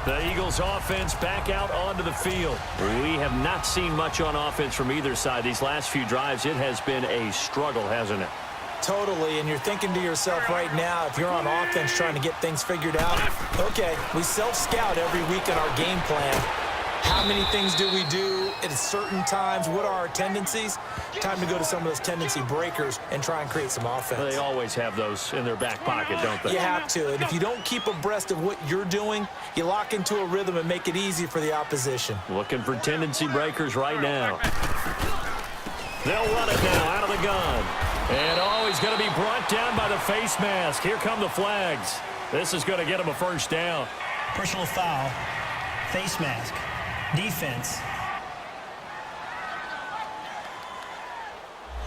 The Eagles offense back out onto the field. We have not seen much on offense from either side. These last few drives, it has been a struggle, hasn't it? Totally, and you're thinking to yourself right now, if you're on offense trying to get things figured out, okay, we self-scout every week in our game plan. How many things do we do at certain times? What are our tendencies? Time to go to some of those tendency breakers and try and create some offense. They always have those in their back pocket, don't they? You have to, and if you don't keep abreast of what you're doing, you lock into a rhythm and make it easy for the opposition. Looking for tendency breakers right now. They'll run it now out of the gun. And he's going to be brought down by the face mask. Here come the flags. This is going to get him a 1st down. Personal foul. Face mask. Defense.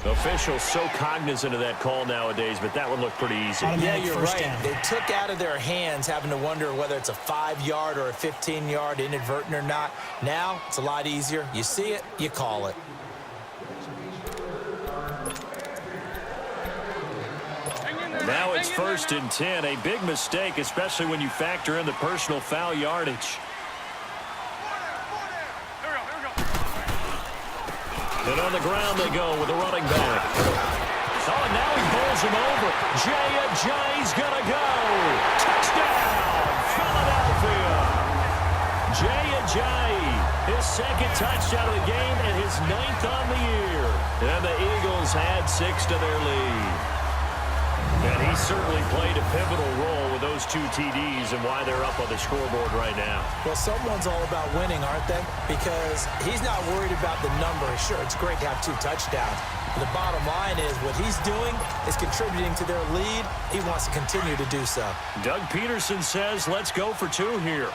Officials so cognizant of that call nowadays, but that would look pretty easy. Yeah, you're right. Down. They took out of their hands having to wonder whether it's a 5-yard or a 15-yard inadvertent or not. Now, it's a lot easier. You see it, you call it. Now it's 1st and 10. A big mistake, especially when you factor in the personal foul yardage. And on the ground they go with a running back. Oh, and now he bowls him over. Jay's going to go. Touchdown, Philadelphia. Jay, his 2nd touchdown of the game and his 9th on the year. And the Eagles had 6 to their lead. And he certainly played a pivotal role with those 2 TDs and why they're up on the scoreboard right now. Well, someone's all about winning, aren't they? Because he's not worried about the number. Sure, it's great to have 2 touchdowns. But the bottom line is what he's doing is contributing to their lead. He wants to continue to do so. Doug Peterson says, let's go for 2 here.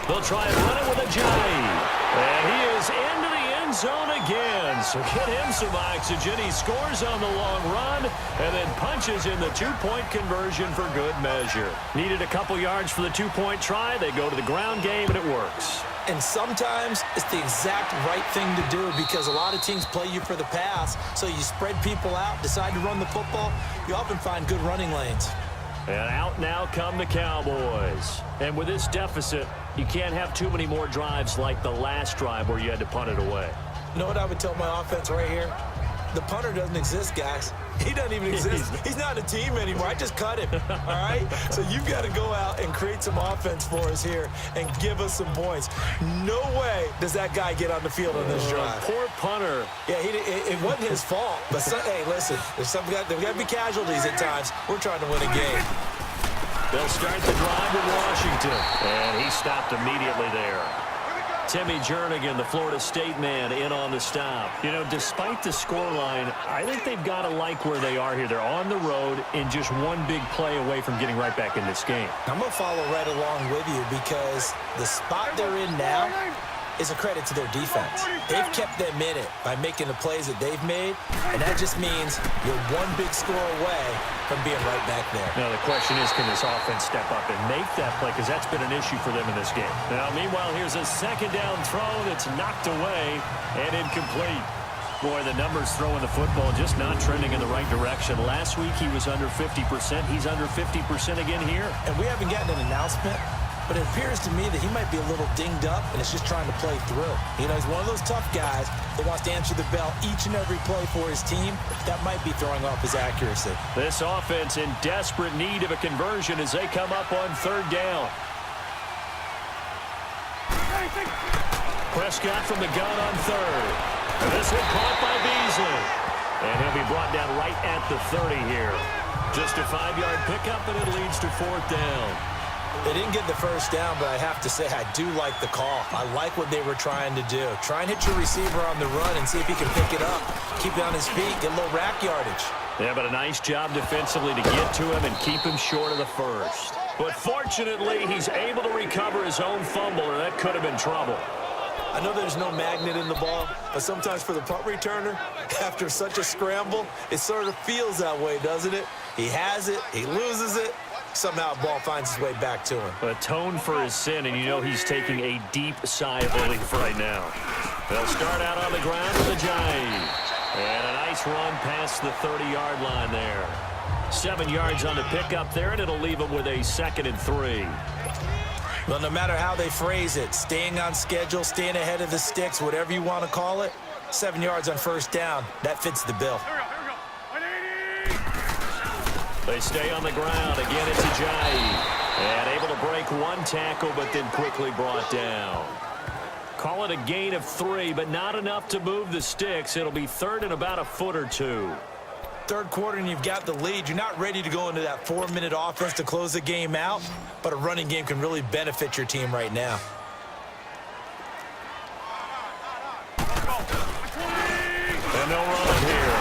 They'll try and run it with a Jay. And he is into the end zone again. So get him some oxygen. He scores on the long run and then punches in the 2-point conversion for good measure. Needed a couple yards for the 2-point try. They go to the ground game, and it works. And sometimes it's the exact right thing to do because a lot of teams play you for the pass. So you spread people out, decide to run the football. You often find good running lanes. And out now come the Cowboys. And with this deficit, you can't have too many more drives like the last drive where you had to punt it away. You know what I would tell my offense right here? The punter doesn't exist, guys. He doesn't even exist. He's not a team anymore. I just cut him, all right? So you've got to go out and create some offense for us here and give us some points. No way does that guy get on the field on this drive. Poor punter. Yeah, it wasn't his fault. But, hey, listen, there's got to be casualties at times. We're trying to win a game. They'll start the drive with Washington. And he stopped immediately there. Timmy Jernigan, the Florida State man, in on the stop. You know, despite the scoreline, I think they've got to like where they are here. They're on the road and just one big play away from getting right back in this game. I'm going to follow right along with you because the spot they're in now is a credit to their defense. They've kept them in it by making the plays that they've made, and that just means you're one big score away from being right back there. Now, the question is, can this offense step up and make that play? Because that's been an issue for them in this game. Now, meanwhile, here's a second down throw that's knocked away and incomplete. Boy, the numbers throwing the football just not trending in the right direction. Last week, he was under 50%. He's under 50% again here. And we haven't gotten an announcement, but it appears to me that he might be a little dinged up and is just trying to play through. You know, he's one of those tough guys that wants to answer the bell each and every play for his team. That might be throwing off his accuracy. This offense in desperate need of a conversion as they come up on third down. Prescott from the gun on third. And this one caught by Beasley. And he'll be brought down right at the 30 here. Just a 5-yard pickup, and it leads to fourth down. They didn't get the first down, but I have to say I do like the call. I like what they were trying to do. Try and hit your receiver on the run and see if he can pick it up. Keep it on his feet, get a little rack yardage. Yeah, but a nice job defensively to get to him and keep him short of the first. But fortunately, he's able to recover his own fumble, or that could have been trouble. I know there's no magnet in the ball, but sometimes for the punt returner, after such a scramble, it sort of feels that way, doesn't it? He has it, he loses it. Somehow the ball finds its way back to him. Atone for his sin, and you know he's taking a deep sigh of relief right now. They'll start out on the ground with Ajayi. And a nice run past the 30-yard line there. 7 yards on the pickup there, and it'll leave him with a 2nd and 3. Well, no matter how they phrase it, staying on schedule, staying ahead of the sticks, whatever you want to call it, 7 yards on first down, that fits the bill. They stay on the ground. Again, it's Ajayi. And able to break one tackle, but then quickly brought down. Call it a gain of 3, but not enough to move the sticks. It'll be third and about a foot or two. Third quarter and you've got the lead. You're not ready to go into that 4-minute offense to close the game out, but a running game can really benefit your team right now. And they'll run it here.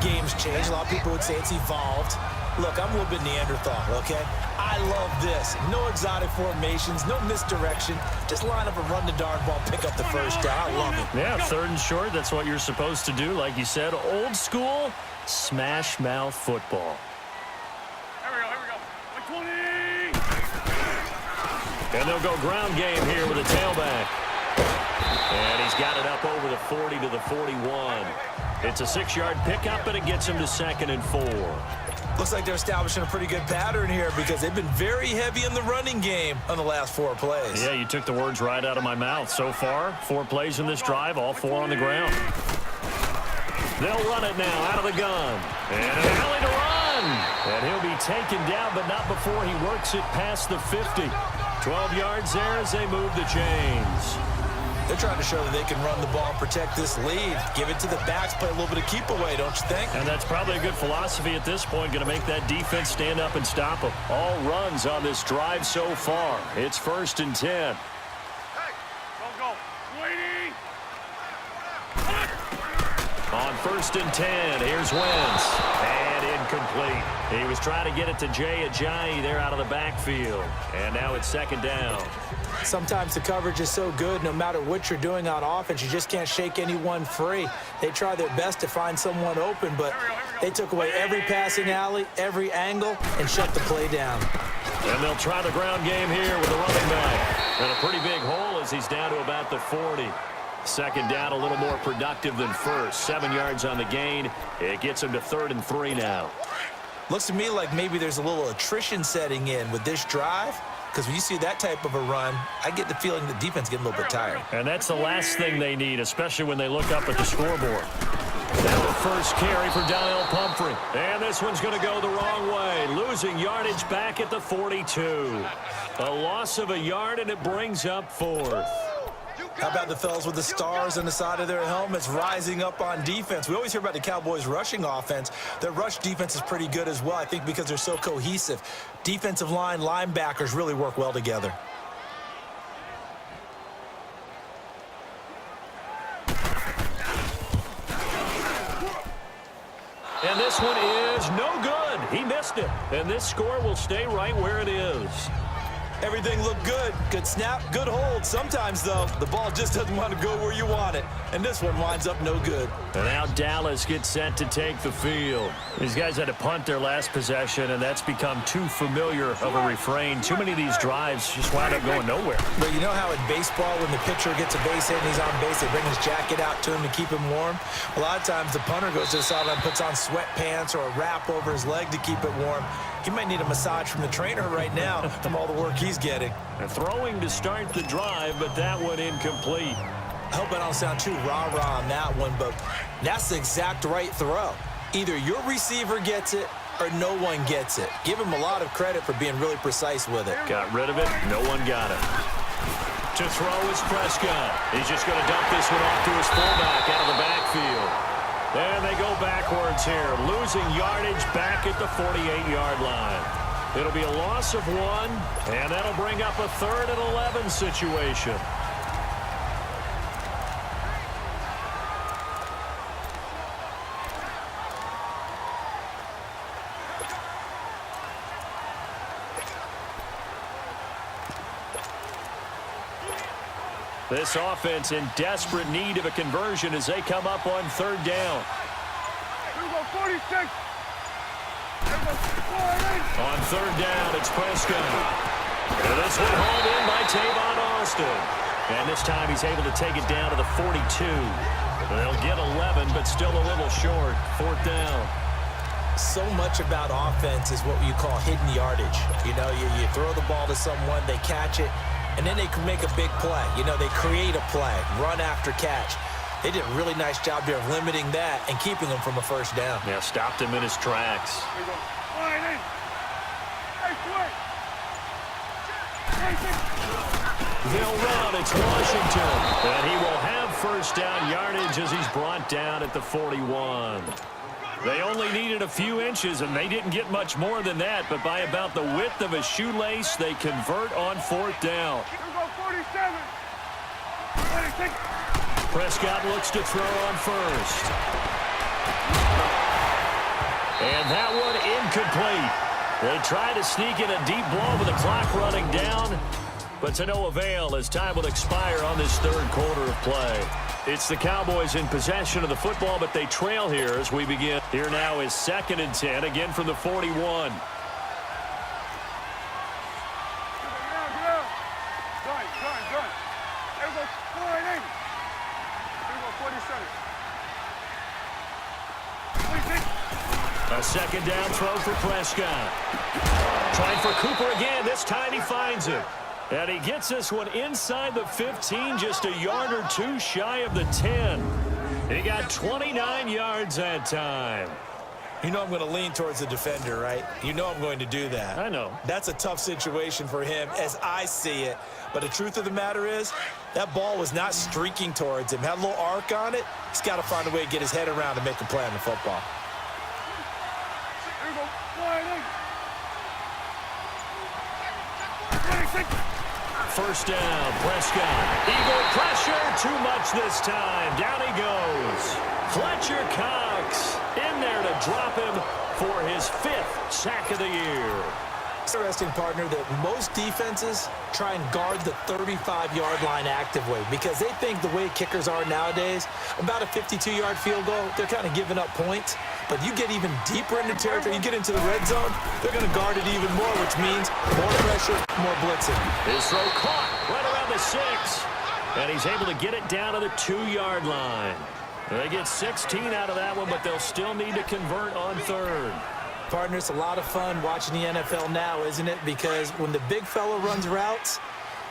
Game's changed. A lot of people would say it's evolved. Look, I'm a little bit Neanderthal, okay? I love this. No exotic formations, no misdirection. Just line up and run the darn ball, pick up the first down. I love it. Yeah, third and short, that's what you're supposed to do. Like you said, old school, smash mouth football. Here we go. 20! And they'll go ground game here with a tailback. And he's got it up over the 40 to the 41. It's a 6-yard pickup, and it gets him to 2nd and 4. Looks like they're establishing a pretty good pattern here because they've been very heavy in the running game on the last 4 plays. Yeah, you took the words right out of my mouth. So far, 4 plays in this drive, all 4 on the ground. They'll run it now out of the gun. And an alley to run. And he'll be taken down, but not before he works it past the 50. 12 yards there as they move the chains. They're trying to show that they can run the ball and protect this lead. Give it to the backs, play a little bit of keep away, don't you think? And that's probably a good philosophy at this point. Going to make that defense stand up and stop them. All runs on this drive so far. It's 1st and 10. Hey, go. Waiting. On 1st and 10, here's Wentz. And incomplete. He was trying to get it to Jay Ajayi there out of the backfield. And now it's 2nd down. Sometimes the coverage is so good, no matter what you're doing on offense, you just can't shake anyone free. They try their best to find someone open, but they took away every passing alley, every angle, and shut the play down. And they'll try the ground game here with the running back. And a pretty big hole as he's down to about the 40. Second down, a little more productive than first. 7 yards on the gain. It gets him to 3rd and 3 now. Looks to me like maybe there's a little attrition setting in with this drive, because when you see that type of a run, I get the feeling the defense getting a little bit tired. And that's the last thing they need, especially when they look up at the scoreboard. Now the first carry for Donnell Pumphrey. And this one's going to go the wrong way. Losing yardage back at the 42. A loss of a yard, and it brings up 4th. How about the fellas with the stars on the side of their helmets rising up on defense? We always hear about the Cowboys' rushing offense. Their rush defense is pretty good as well, I think, because they're so cohesive. Defensive line, linebackers really work well together. And this one is no good. He missed it. And this score will stay right where it is. Everything looked good. Good snap, good hold. Sometimes, though, the ball just doesn't want to go where you want it. And this one winds up no good. And now Dallas gets set to take the field. These guys had to punt their last possession, and that's become too familiar of a refrain. Too many of these drives just wound up going nowhere. But you know how in baseball, when the pitcher gets a base hit and he's on base, they bring his jacket out to him to keep him warm? A lot of times the punter goes to the sideline, puts on sweatpants or a wrap over his leg to keep it warm. He might need a massage from the trainer right now from all the work he's getting. And throwing to start the drive, but that one incomplete. I hope I don't sound too rah-rah on that one, but that's the exact right throw. Either your receiver gets it or no one gets it. Give him a lot of credit for being really precise with it. Got rid of it. No one got it. To throw is Prescott. He's just going to dump this one off to his fullback out of the backfield. And they go backwards here, losing yardage back at the 48-yard line. It'll be a loss of 1, and that'll bring up a 3rd and 11 situation. This offense in desperate need of a conversion as they come up on 3rd down. Here we go, 46. Here we go, 48. On 3rd down, it's Prescott. And this one hauled in by Tavon Austin. And this time he's able to take it down to the 42. They'll get 11, but still a little short. 4th down. So much about offense is what you call hidden yardage. You know, you throw the ball to someone, they catch it, and then they can make a big play. You know, they create a play, run after catch. They did a really nice job here of limiting that and keeping him from a 1st down. Yeah, stopped him in his tracks. Here we go, 48. Hey, swing. 26. They'll run. It's Washington. And he will have 1st down yardage as he's brought down at the 41. They only needed a few inches, and they didn't get much more than that. But by about the width of a shoelace, they convert on 4th down. Here we go, 47. 26. Prescott looks to throw on 1st. And that one incomplete. They try to sneak in a deep blow with the clock running down, but to no avail as time will expire on this 3rd quarter of play. It's the Cowboys in possession of the football, but they trail here as we begin. Here now is 2nd and 10, again from the 41. Get out. Done. Here we go, 48. Here we go, 47. 26. A 2nd down throw for Prescott. Trying for Cooper again. This time he finds it. And he gets this one inside the 15, just a yard or 2 shy of the 10. He got 29 yards that time. You know I'm going to lean towards the defender, right? You know I'm going to do that. I know. That's a tough situation for him as I see it. But the truth of the matter is, that ball was not streaking towards him. Had a little arc on it. He's got to find a way to get his head around and make a play on the football. Here we go, 48. 26. 1st down, Prescott. Eagle pressure, too much this time. Down he goes. Fletcher Cox in there to drop him for his 5th sack of the year. It's interesting, partner, that most defenses try and guard the 35-yard line actively because they think the way kickers are nowadays, about a 52-yard field goal, they're kind of giving up points. But you get even deeper into territory, you get into the red zone, they're going to guard it even more, which means more pressure, more blitzing. His throw caught right around the 6. And he's able to get it down to the 2-yard line. They get 16 out of that one, but they'll still need to convert on third. Partner, it's a lot of fun watching the NFL now, isn't it? Because when the big fella runs routes,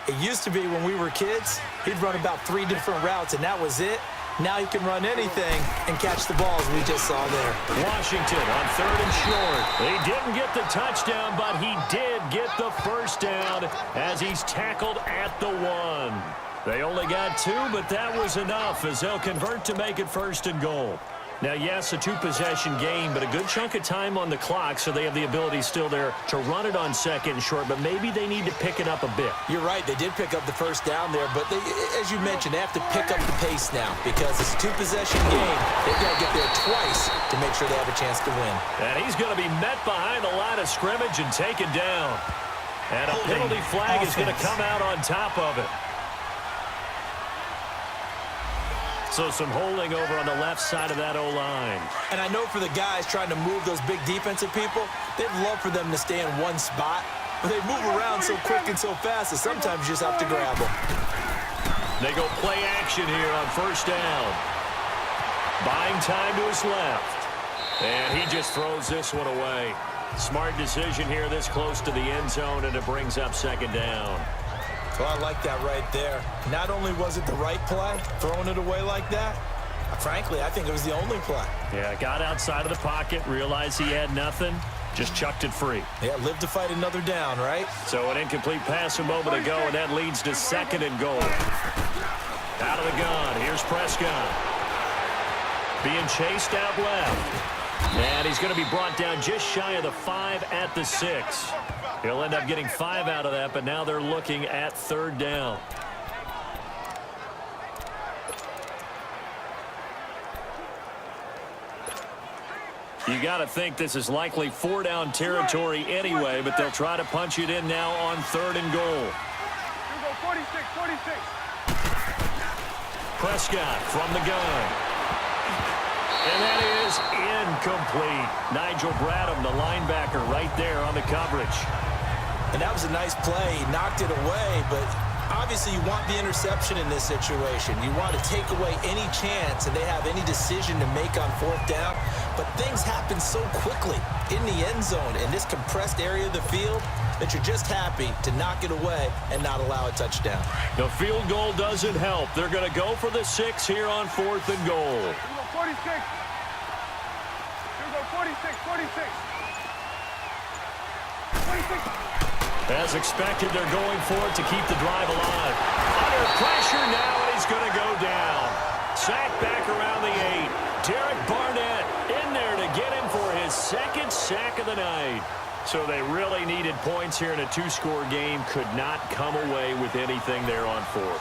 it used to be when we were kids, he'd run about 3 different routes, and that was it. Now he can run anything and catch the balls we just saw there. Washington on 3rd and short. He didn't get the touchdown, but he did get the first down as he's tackled at the 1. They only got 2, but that was enough as they'll convert to make it 1st and goal. Now, yes, a 2-possession game, but a good chunk of time on the clock, so they have the ability still there to run it on 2nd and short, but maybe they need to pick it up a bit. You're right. They did pick up the first down there, but they, as you mentioned, they have to pick up the pace now because it's a 2-possession game. They've got to get there twice to make sure they have a chance to win. And he's going to be met behind the line of scrimmage and taken down. And a penalty flag is going to come out on top of it. So some holding over on the left side of that O-line. And I know for the guys trying to move those big defensive people, they'd love for them to stay in one spot. But they move around so quick and so fast that sometimes you just have to grab them. They go play action here on 1st down. Buying time to his left. And he just throws this one away. Smart decision here this close to the end zone, and it brings up 2nd down. Well, I like that right there. Not only was it the right play, throwing it away like that, frankly, I think it was the only play. Yeah, got outside of the pocket, realized he had nothing, just chucked it free. Yeah, live to fight another down, right? So an incomplete pass a moment ago, and that leads to 2nd and goal. Out of the gun, here's Prescott. Being chased out left. And he's going to be brought down just shy of the 5 at the 6. He'll end up getting 5 out of that, but now they're looking at 3rd down. You got to think this is likely 4-down territory anyway, but they'll try to punch it in now on 3rd and goal. Here go 46. Prescott from the gun. And that is incomplete. Nigel Bradham, the linebacker, right there on the coverage. And that was a nice play. He knocked it away, but obviously you want the interception in this situation. You want to take away any chance and they have any decision to make on 4th down. But things happen so quickly in the end zone in this compressed area of the field that you're just happy to knock it away and not allow a touchdown. The field goal doesn't help. They're going to go for the 6 here on 4th and goal. Here go 46. Here go 46. 46. As expected, they're going for it to keep the drive alive. Under pressure now, and he's going to go down. Sacked back around the 8. Derek Barnett in there to get him for his 2nd sack of the night. So they really needed points here in a 2-score game. Could not come away with anything there on 4th.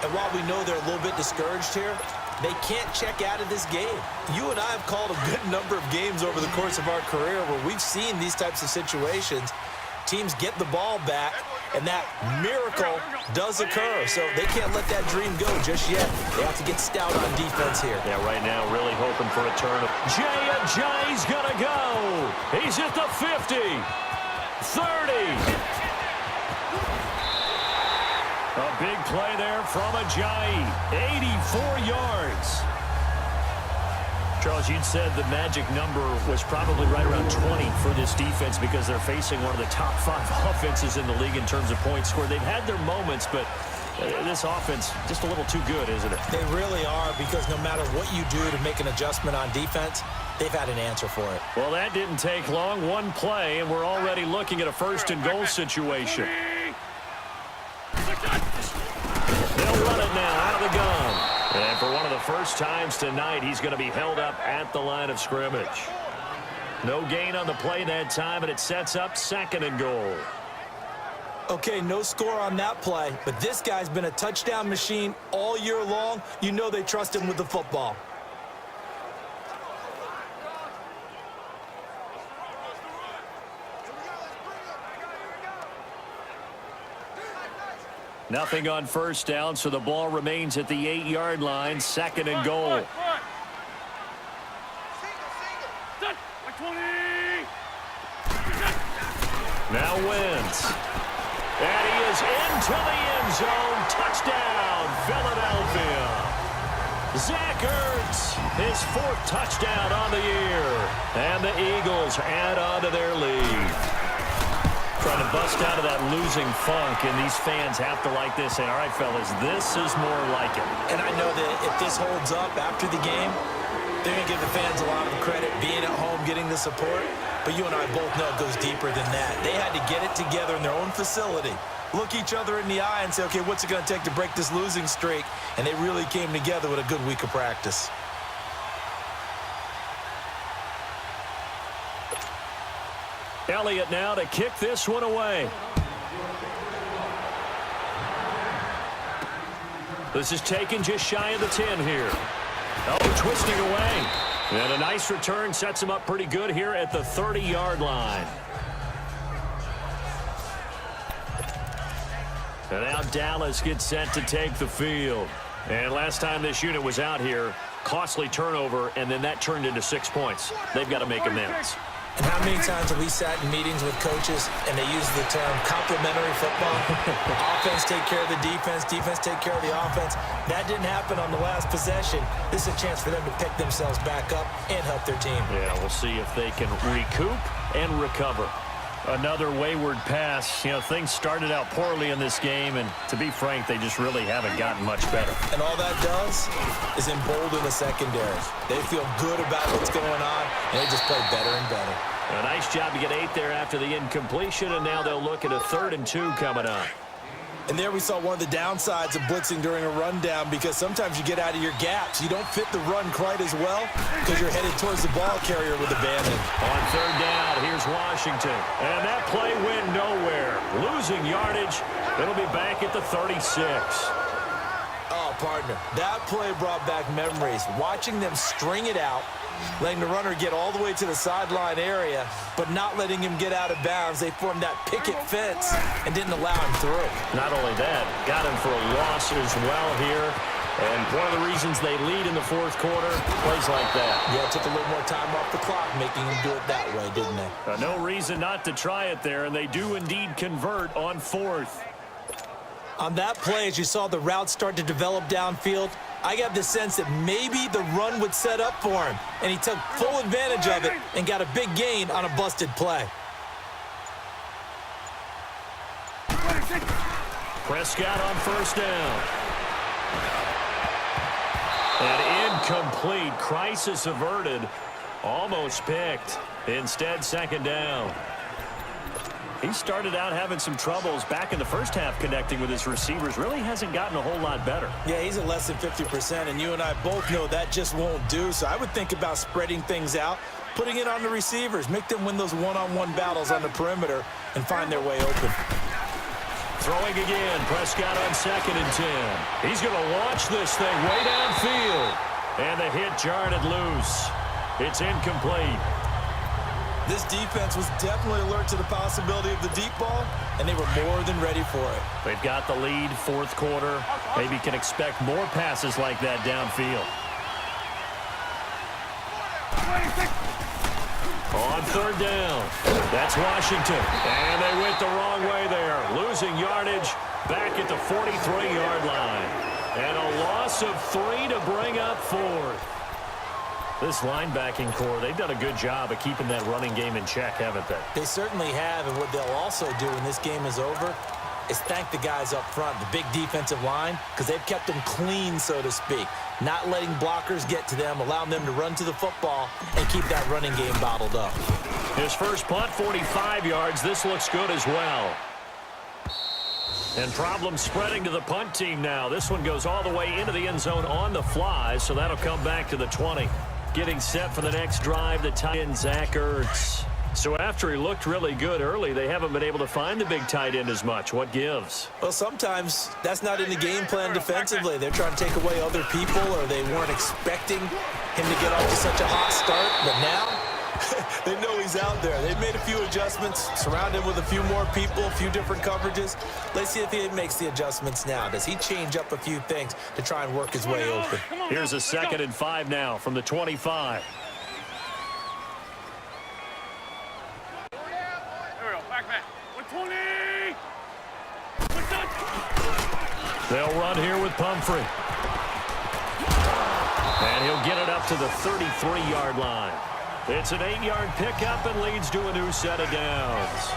And while we know they're a little bit discouraged here, they can't check out of this game. You and I have called a good number of games over the course of our career where we've seen these types of situations. Teams get the ball back, and that miracle does occur. So they can't let that dream go just yet. They have to get stout on defense here. Yeah, right now really hoping for a turn. Jay's going to go. He's at the 50, 30. A big play there from Ajayi, 84 yards. Charles, you'd said the magic number was probably right around 20 for this defense because they're facing one of the top 5 offenses in the league in terms of points scored. They've had their moments, but this offense just a little too good, isn't it? They really are, because no matter what you do to make an adjustment on defense, they've had an answer for it. Well, that didn't take long. One play, and we're already looking at a 1st and goal situation. They'll run it now out of the gun. And for one of the first times tonight, he's going to be held up at the line of scrimmage. No gain on the play that time, and it sets up 2nd and goal. Okay, no score on that play, but this guy's been a touchdown machine all year long. You know they trust him with the football. Nothing on 1st down, so the ball remains at the 8-yard line. 2nd and goal. Now Wentz. And he is into the end zone. Touchdown, Philadelphia. Zach Ertz, his 4th touchdown on the year. And the Eagles add on to their lead. Trying to bust out of that losing funk, and these fans have to like this. Say, all right, fellas, this is more like it. And I know that if this holds up after the game, they're going to give the fans a lot of credit, being at home, getting the support. But you and I both know it goes deeper than that. They had to get it together in their own facility, look each other in the eye and say, okay, what's it going to take to break this losing streak? And they really came together with a good week of practice. Elliott now to kick this one away. This is taken just shy of the 10 here. Oh, twisting away. And a nice return sets him up pretty good here at the 30-yard line. And now Dallas gets set to take the field. And last time this unit was out here, costly turnover, and then that turned into 6 points. They've got to make amends. And how many times have we sat in meetings with coaches and they use the term complementary football? Offense take care of the defense, defense take care of the offense. That didn't happen on the last possession. This is a chance for them to pick themselves back up and help their team. Yeah, we'll see if they can recoup and recover. Another wayward pass. You know, things started out poorly in this game, and to be frank, they just really haven't gotten much better. And all that does is embolden the secondary. They feel good about what's going on, and they just play better and better. A nice job to get 8 there after the incompletion, and now they'll look at a 3rd and 2 coming up. And there we saw one of the downsides of blitzing during a rundown, because sometimes you get out of your gaps. You don't fit the run quite as well because you're headed towards the ball carrier with abandon. On 3rd down, here's Washington. And that play went nowhere. Losing yardage. It'll be back at the 36. Oh, partner, that play brought back memories. Watching them string it out, letting the runner get all the way to the sideline area, but not letting him get out of bounds. They formed that picket fence and didn't allow him through. Not only that, got him for a loss as well here. And one of the reasons they lead in the 4th quarter, plays like that. Yeah, it took a little more time off the clock, making him do it that way, didn't they? No reason not to try it there, and they do indeed convert on 4th. On that play, as you saw the route start to develop downfield, I got the sense that maybe the run would set up for him, and he took full advantage of it and got a big gain on a busted play. Prescott on 1st down. An incomplete. Crisis averted. Almost picked. Instead, 2nd down. He started out having some troubles back in the first half connecting with his receivers. Really hasn't gotten a whole lot better. Yeah, he's at less than 50%, and you and I both know that just won't do. So I would think about spreading things out, putting it on the receivers, make them win those one-on-one battles on the perimeter and find their way open. Throwing again, Prescott on 2nd and 10. He's going to launch this thing way downfield. And the hit jarred it loose. It's incomplete. This defense was definitely alert to the possibility of the deep ball, and they were more than ready for it. They've got the lead, 4th quarter. Maybe can expect more passes like that downfield. On 3rd down, that's Washington. And they went the wrong way there. Losing yardage back at the 43-yard line. And a loss of 3 to bring up 4th. This linebacking core, they've done a good job of keeping that running game in check, haven't they? They certainly have, and what they'll also do when this game is over is thank the guys up front, the big defensive line, because they've kept them clean, so to speak, not letting blockers get to them, allowing them to run to the football and keep that running game bottled up. His first punt, 45 yards. This looks good as well. And problems spreading to the punt team now. This one goes all the way into the end zone on the fly, so that'll come back to the 20. Getting set for the next drive, the tight end, Zach Ertz. So after he looked really good early, they haven't been able to find the big tight end as much. What gives? Well, sometimes that's not in the game plan defensively. They're trying to take away other people, or they weren't expecting him to get off to such a hot start. But now, they know he's out there. They've made a few adjustments, surrounded him with a few more people, a few different coverages. Let's see if he makes the adjustments now. Does he change up a few things to try and work his way open? Here's a 2nd and 5 now from the 25. There we go, back. 120! They'll run here with Pumphrey. And he'll get it up to the 33-yard line. It's an 8-yard pickup and leads to a new set of downs.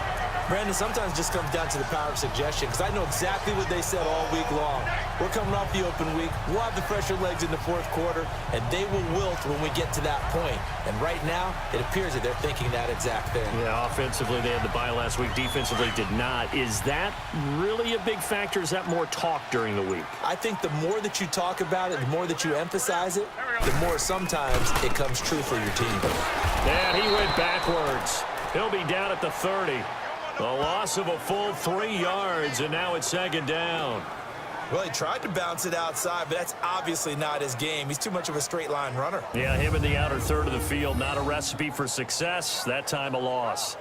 Brandon, sometimes it just comes down to the power of suggestion, because I know exactly what they said all week long. We're coming off the open week. We'll have the fresher legs in the fourth quarter, and they will wilt when we get to that point. And right now, it appears that they're thinking that exact thing. Yeah, offensively, they had the bye last week. Defensively, did not. Is that really a big factor? Is that more talk during the week? I think the more that you talk about it, the more that you emphasize it, the more sometimes it comes true for your team. And he went backwards. He'll be down at the 30. A loss of a full 3 yards, and now it's second down. Well, he tried to bounce it outside, but that's obviously not his game. He's too much of a straight-line runner. Yeah, him in the outer third of the field, not a recipe for success. That time a loss.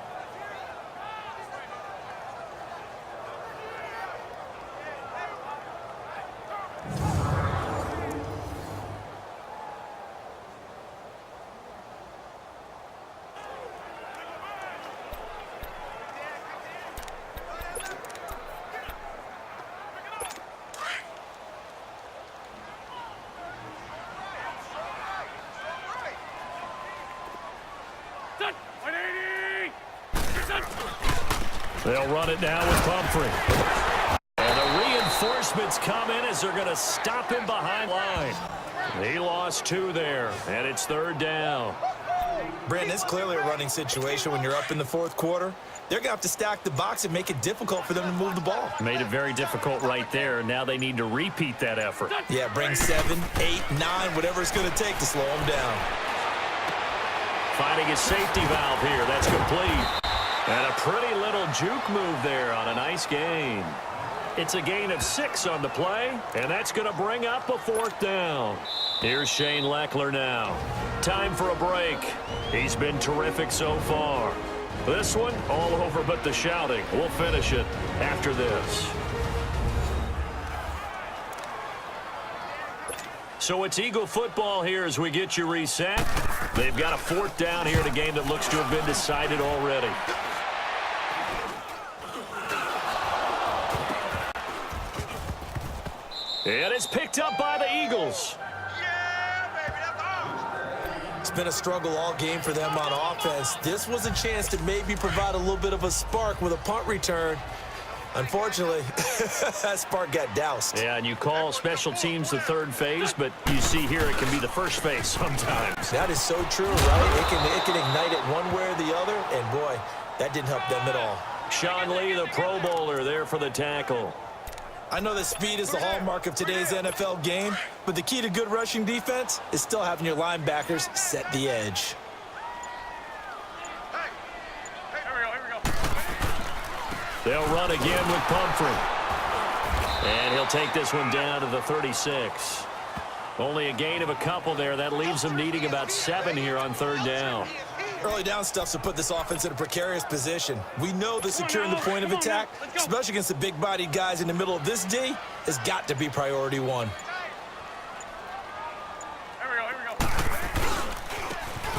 They'll run it now with Pumphrey. And the reinforcements come in as they're going to stop him behind line. He lost 2 there, and it's third down. Brandon, it's clearly a running situation when you're up in the fourth quarter. They're going to have to stack the box and make it difficult for them to move the ball. Made it very difficult right there. Now they need to repeat that effort. Yeah, bring 7, 8, 9, whatever it's going to take to slow them down. Finding his safety valve here. That's complete. And a pretty little juke move there on a nice gain. It's a gain of 6 on the play, and that's going to bring up a fourth down. Here's Shane Leckler now. Time for a break. He's been terrific so far. This one, all over but the shouting. We'll finish it after this. So it's Eagle football here as we get you reset. They've got a fourth down here in a game that looks to have been decided already. And it's picked up by the Eagles. It's been a struggle all game for them on offense. This was a chance to maybe provide a little bit of a spark with a punt return. Unfortunately, that spark got doused. Yeah, and you call special teams the third phase, but you see here it can be the first phase sometimes. That is so true, right? It can ignite it one way or the other, and boy, that didn't help them at all. Sean Lee, the Pro Bowler, there for the tackle. I know that speed is the hallmark of today's NFL game, but the key to good rushing defense is still having your linebackers set the edge. They'll run again with Pumphrey. And he'll take this one down to the 36. Only a gain of a couple there. That leaves them needing about 7 here on third down. Early down stuff to put this offense in a precarious position. We know that securing the point of attack, especially against the big-bodied guys in the middle of this D, has got to be priority one.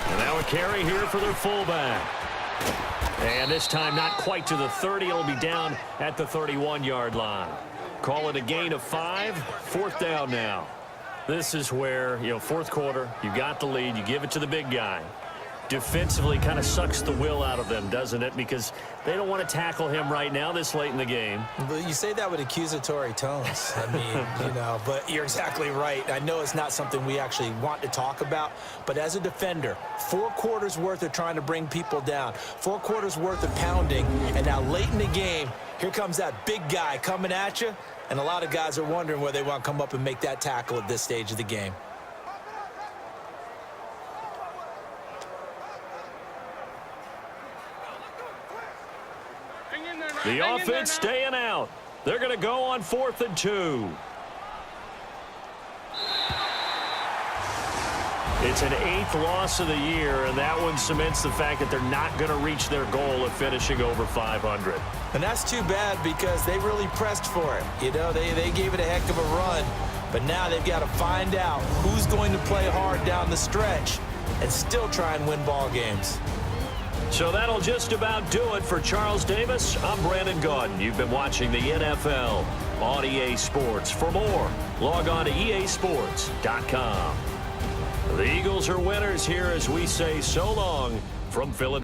And now a carry here for their fullback. And this time not quite to the 30. It'll be down at the 31-yard line. Call it a gain of 5. Fourth down now. This is where, fourth quarter, you got the lead. You give it to the big guy. Defensively kind of sucks the will out of them, doesn't it? Because they don't want to tackle him right now this late in the game. But you say that with accusatory tones. I mean, but you're exactly right. I know it's not something we actually want to talk about, but as a defender, 4 quarters worth of trying to bring people down, 4 quarters worth of pounding, and now late in the game, here comes that big guy coming at you, and a lot of guys are wondering whether they want to come up and make that tackle at this stage of the game. The offense staying out. They're going to go on 4th and 2. It's an 8th loss of the year, and that one cements the fact that they're not going to reach their goal of finishing over 500. And that's too bad because they really pressed for it. They gave it a heck of a run, but now they've got to find out who's going to play hard down the stretch and still try and win ball games. So that'll just about do it for Charles Davis. I'm Brandon Gaudin. You've been watching the NFL on EA Sports. For more, log on to easports.com. The Eagles are winners here as we say so long from Philadelphia.